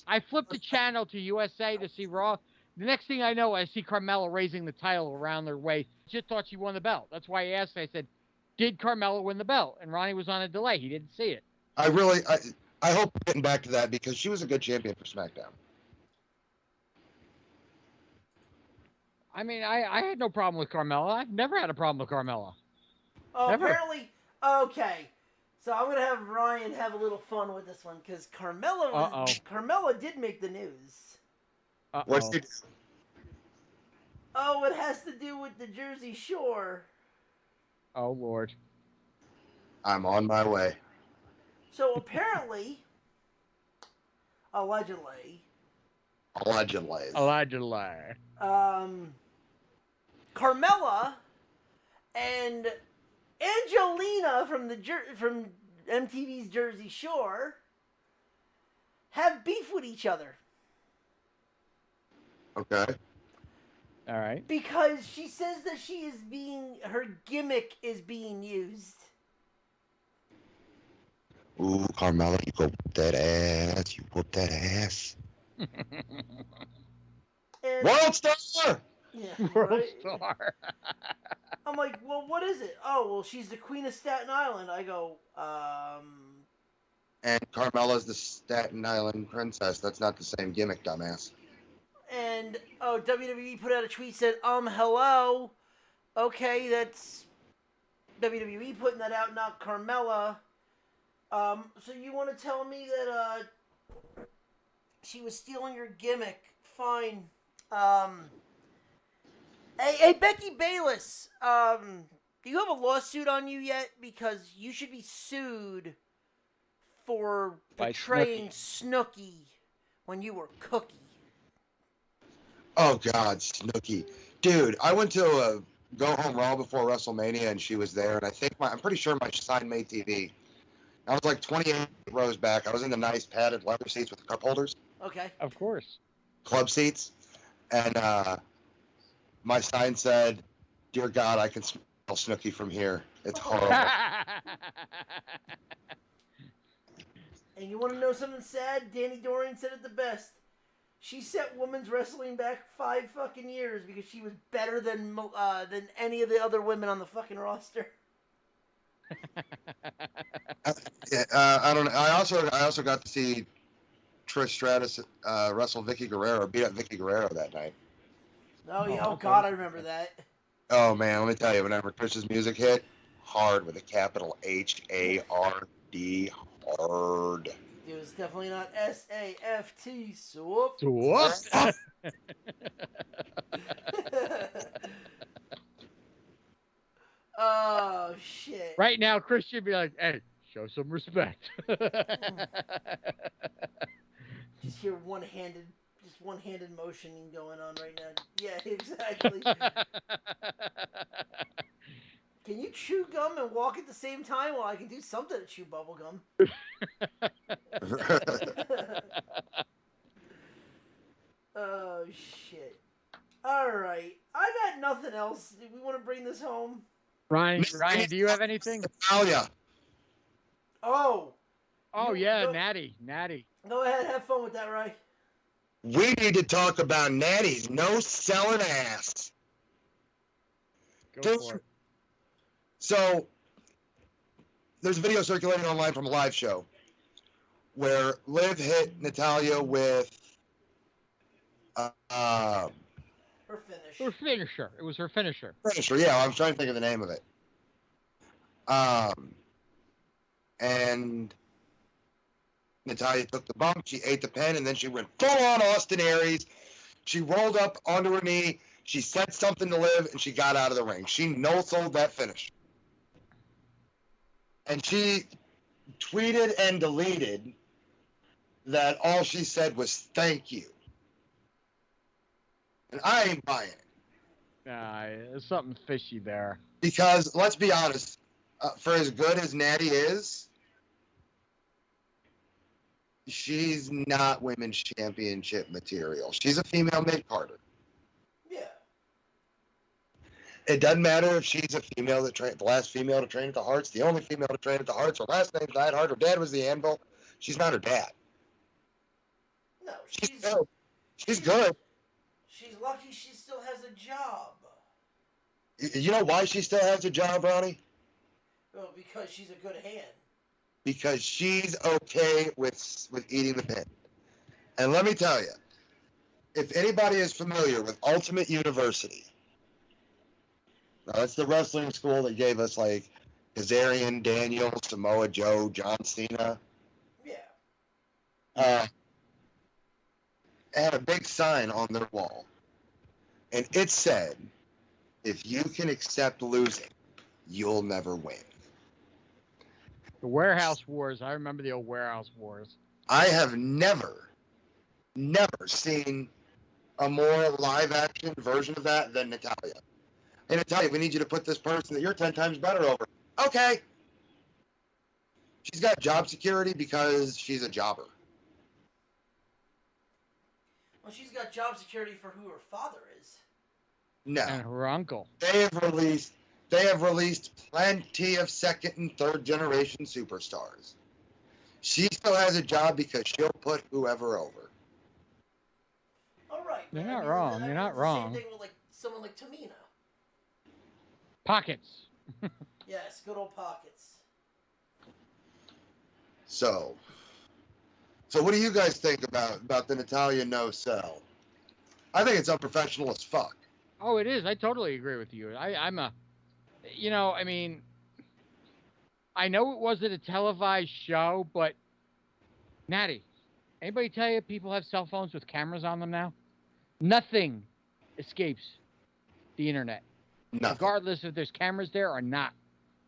I flipped the channel to USA to see Raw. The next thing I know, I see Carmella raising the title around their waist. Just thought she won the belt. That's why I asked. I said, "Did Carmella win the belt?" And Ronnie was on a delay. He didn't see it. I hope we're getting back to that because she was a good champion for SmackDown. I mean, I had no problem with Carmella. I've never had a problem with Carmella. Oh, Never. apparently. Okay. So I'm gonna have Ryan have a little fun with this one because Carmella did make the news. What's it? Oh, it has to do with the Jersey Shore. Oh Lord. I'm on my way. So apparently, allegedly, Carmella and Angelina from MTV's Jersey Shore have beef with each other. Okay. All right. Because she says that her gimmick is being used. Ooh, Carmella, you go whoop that ass. You whoop that ass. And, World Star! Yeah, World right? Star. I'm like, well, what is it? Oh, well, she's the Queen of Staten Island. I go, And Carmella's the Staten Island princess. That's not the same gimmick, dumbass. And, WWE put out a tweet, said, hello. Okay, that's WWE putting that out, not Carmella. So you want to tell me that, she was stealing your gimmick? Fine. Hey, Becky Bayless, do you have a lawsuit on you yet? Because you should be sued for By betraying Snooki. when you were Cookie. Oh God, Snooki, dude! I went to a Go Home Raw before WrestleMania, and she was there. And I'm pretty sure my sign made TV. I was like 28 rows back. I was in the nice padded leather seats with the cup holders, Okay. Of course. club seats, and my sign said, "Dear God, I can smell Snooki from here. It's horrible." And you want to know something sad? Danny Dorian said it the best. She set women's wrestling back 5 fucking years because she was better than any of the other women on the fucking roster. I don't know. I also got to see Trish Stratus wrestle Vicky Guerrero, beat up Vicky Guerrero that night. Oh yeah, Oh, oh okay. God, I remember that. Oh man, let me tell you, whenever Trish's music hit, hard with a capital HARD, hard. It was definitely not SAFT. So. Whoops. Oh shit. Right now, Chris should be like, "Hey, show some respect." Just hear one-handed motioning going on right now. Yeah, exactly. Can you chew gum and walk at the same time? Well, I can do something to chew bubble gum. Oh shit. Alright. I got nothing else. Do we want to bring this home? Ryan, do you have anything? Natalia. Oh. Oh You- yeah, go- Natty. Go ahead, have fun with that, Ryan. We need to talk about Natty's no selling ass. Go Dude, for it. So there's a video circulating online from a live show where Liv hit Natalia with Her finish. Her finisher. It was her finisher. finisher. Yeah, I'm trying to think of the name of it. And Natalia took the bump. She ate the pen, and then she went full on Austin Aries. She rolled up onto her knee. She said something to Liv, and she got out of the ring. She no-sold that finish. And she tweeted and deleted that all she said was thank you. And I ain't buying it. There's something fishy there. Because, let's be honest, for as good as Natty is, she's not women's championship material. She's a female mid-carder. Yeah. It doesn't matter if she's a female that trained, the last female to train at the Hearts, the only female to train at the Hearts. Her last name's Neidhart. Her dad was the Anvil. She's not her dad. No, She's she's good. She's good. She's lucky she still has a job. You know why she still has a job, Ronnie? Well, because she's a good hand. Because she's okay with eating the pin. And let me tell you, if anybody is familiar with Ultimate University, now that's the wrestling school that gave us like Kazarian, Daniel, Samoa Joe, John Cena. Yeah. Had a big sign on their wall, and it said, "If you can accept losing, you'll never win." The Warehouse Wars. I remember the old Warehouse Wars. I have never seen a more live-action version of that than Natalia. Hey, Natalia, we need you to put this person that you're 10 times better over. Okay. She's got job security because she's a jobber. Well, she's got job security for who her father is. No. And her uncle. They have released plenty of second and third generation superstars. She still has a job because she'll put whoever over. All right. You're man. not I mean, wrong. that- You're not that's wrong. The same thing with like someone like Tamina. Pockets. Yes, good old pockets. So what do you guys think about the Natalia no sell? I think it's unprofessional as fuck. Oh, it is. I totally agree with you. I mean, I know it wasn't a televised show, but Natty, anybody tell you people have cell phones with cameras on them now? Nothing escapes the internet. Nothing. Regardless if there's cameras there or not.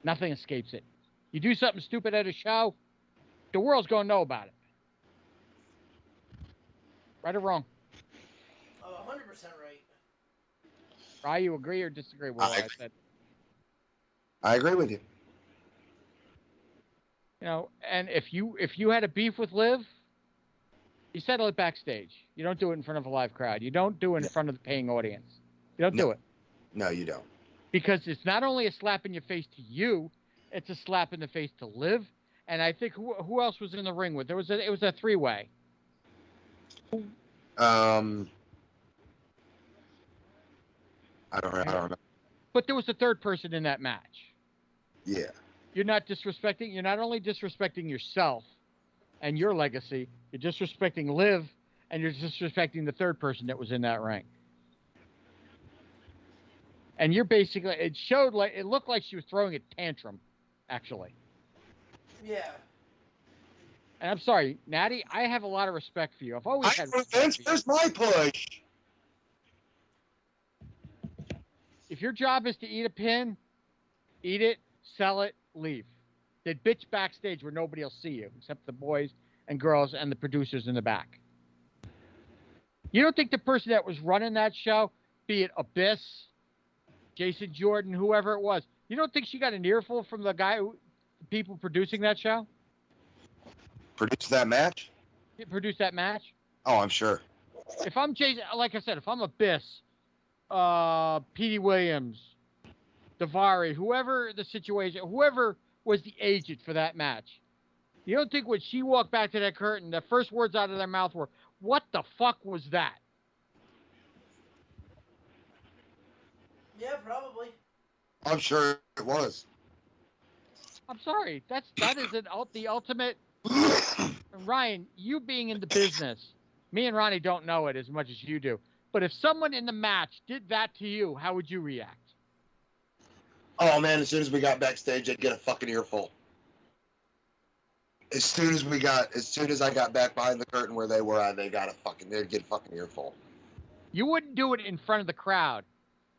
Nothing escapes it. You do something stupid at a show, the world's going to know about it. Right or wrong? Oh, 100% right. Ryan, you agree or disagree with what I said? I agree with you. You know, and if you had a beef with Liv, you settle it backstage. You don't do it in front of a live crowd. You don't do it in front of the paying audience. You don't do it. No, you don't. Because it's not only a slap in your face to you, it's a slap in the face to Liv. And I think who else was in the ring with? It was a 3-way. I don't remember. But there was a third person in that match. Yeah. You're not only disrespecting yourself and your legacy, you're disrespecting Liv, and you're disrespecting the third person that was in that ring. And you're basically, it looked like she was throwing a tantrum, actually. Yeah. And I'm sorry, Natty, I have a lot of respect for you. I've always had respect for you. There's my push. If your job is to eat a pin, eat it, sell it, leave. Then bitch backstage where nobody will see you except the boys and girls and the producers in the back. You don't think the person that was running that show, be it Abyss, Jason Jordan, whoever it was, you don't think she got an earful from the people producing that show? Produced that match? Produced that match? Oh, I'm sure. If I'm Jason, like I said, if I'm Abyss, Petey Williams, Davari, whoever the situation, whoever was the agent for that match, you don't think when she walked back to that curtain, the first words out of their mouth were, "What the fuck was that?" Yeah, probably. I'm sure it was. I'm sorry, that is the ultimate. Ryan, you being in the business, me and Ronnie don't know it as much as you do. But if someone in the match did that to you, how would you react? Oh man, as soon as we got backstage, I'd get a fucking earful. As soon as I got back behind the curtain where they were, they'd get a fucking earful. You wouldn't do it in front of the crowd.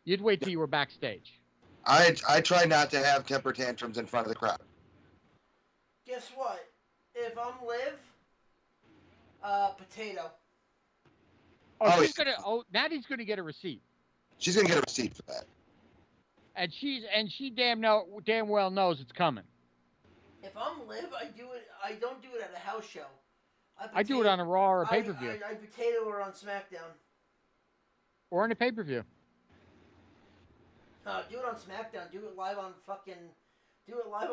You'd wait till you were backstage. I try not to have temper tantrums in front of the crowd. Guess what? If I'm Liv, potato. Natty's gonna get a receipt. She's gonna get a receipt for that. And she damn well knows it's coming. If I'm Liv, I don't do it at a house show. I do it on a Raw or a pay-per-view. I potato her on SmackDown. Or on a pay-per-view. Do it on SmackDown. Do it live on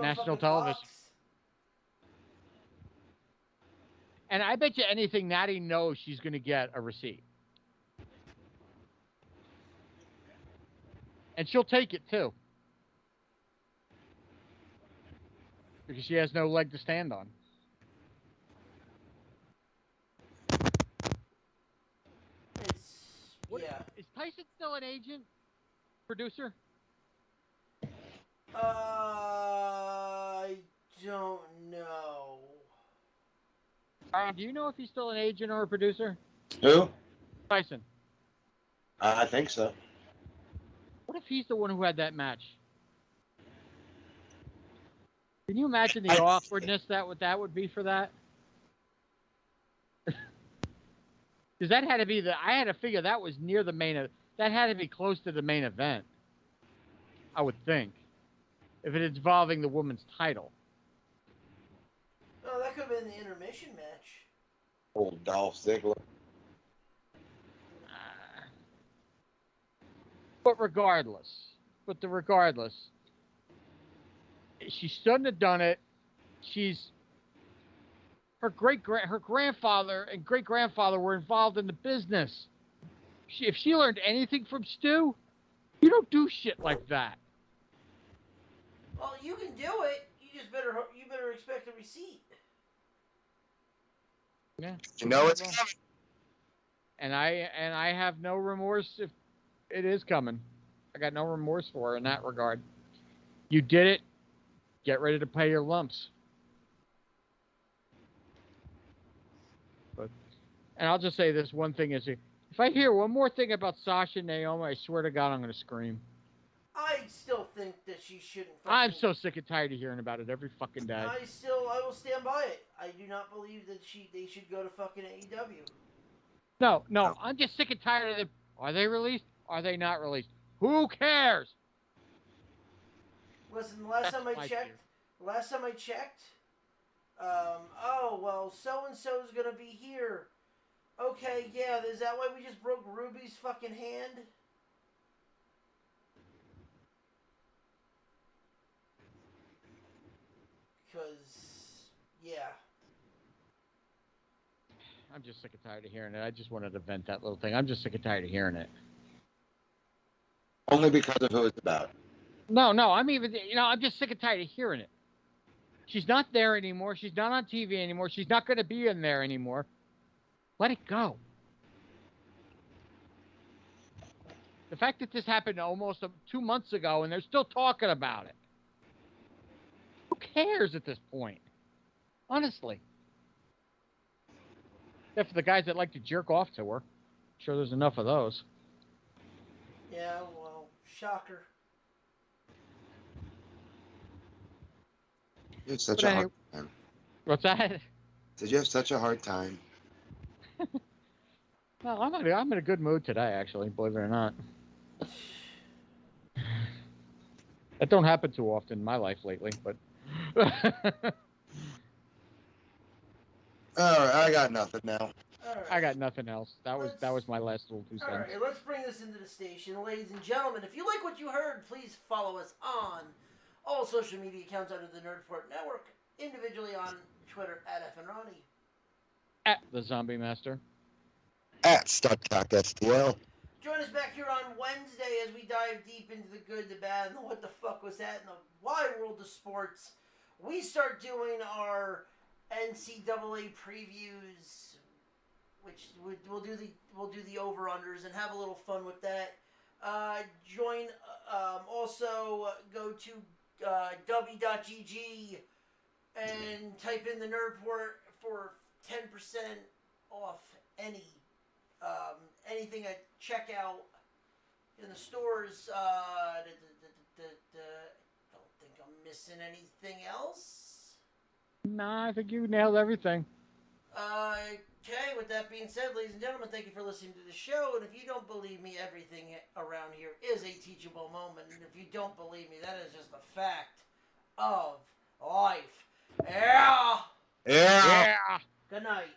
national fucking television. Fox. And I bet you anything Natty knows she's going to get a receipt. And she'll take it, too. Because she has no leg to stand on. Is Tyson still an agent? Producer? I don't know. Do you know if he's still an agent or a producer? Who? Tyson. I think so. What if he's the one who had that match? Can you imagine the awkwardness that would be for that? Because that had to be I had to figure that was near the that had to be close to the main event. I would think. If it's involving the woman's title. Oh, that could have been the intermission match. Old Dolph Ziggler. But regardless, she shouldn't have done it. Her grandfather and great grandfather were involved in the business. If she learned anything from Stu, you don't do shit like that. Well, you can do it. You better expect a receipt. Yeah. You know it's coming. And I have no remorse if it is coming. I got no remorse for her in that regard. You did it. Get ready to pay your lumps. And I'll just say this one thing is, if I hear one more thing about Sasha and Naomi, I swear to God I'm going to scream. I still think that she shouldn't. I'm so sick and tired of hearing about it every fucking day. I will stand by it. I do not believe that they should go to fucking AEW. No, No. I'm just sick and tired of them. Are they released? Are they not released? Who cares? Listen, last That's time I my checked, fear. oh, well, so-and-so's gonna be here. Okay, yeah, is that why we just broke Ruby's fucking hand? Because, yeah. I'm just sick and tired of hearing it. I just wanted to vent that little thing. I'm just sick and tired of hearing it. Only because of who it's about. No, I'm just sick and tired of hearing it. She's not there anymore. She's not on TV anymore. She's not going to be in there anymore. Let it go. The fact that this happened almost 2 months ago and they're still talking about it. Who cares at this point? Honestly. Except for the guys that like to jerk off to her. I'm sure there's enough of those. Yeah, well, shocker. You had such But a anyway, hard time. what's that? Did you have such a hard time? Well, I'm in a good mood today, actually, believe it or not. That don't happen too often in my life lately, but All right, I got nothing now. Alright. I got nothing else. That was my last little 2 cents. Alright, let's bring this into the station. Ladies and gentlemen, if you like what you heard, please follow us on all social media accounts under the Nerdport Network, individually on Twitter at @FNRonnie. At the Zombie Master. At Stuckcock STL. Join us back here on Wednesday as we dive deep into the good, the bad, and the what the fuck was that in the wide world of sports. We start doing our NCAA previews, which we'll do the over-unders and have a little fun with that. Also go to w.gg and type in the Nerdport for 10% off anything at checkout in the stores. Don't think I'm missing anything else. Nah, I think you nailed everything. Okay, with that being said, ladies and gentlemen, thank you for listening to the show. And if you don't believe me, everything around here is a teachable moment. And if you don't believe me, that is just a fact of life. Yeah! Yeah. Yeah. Good night.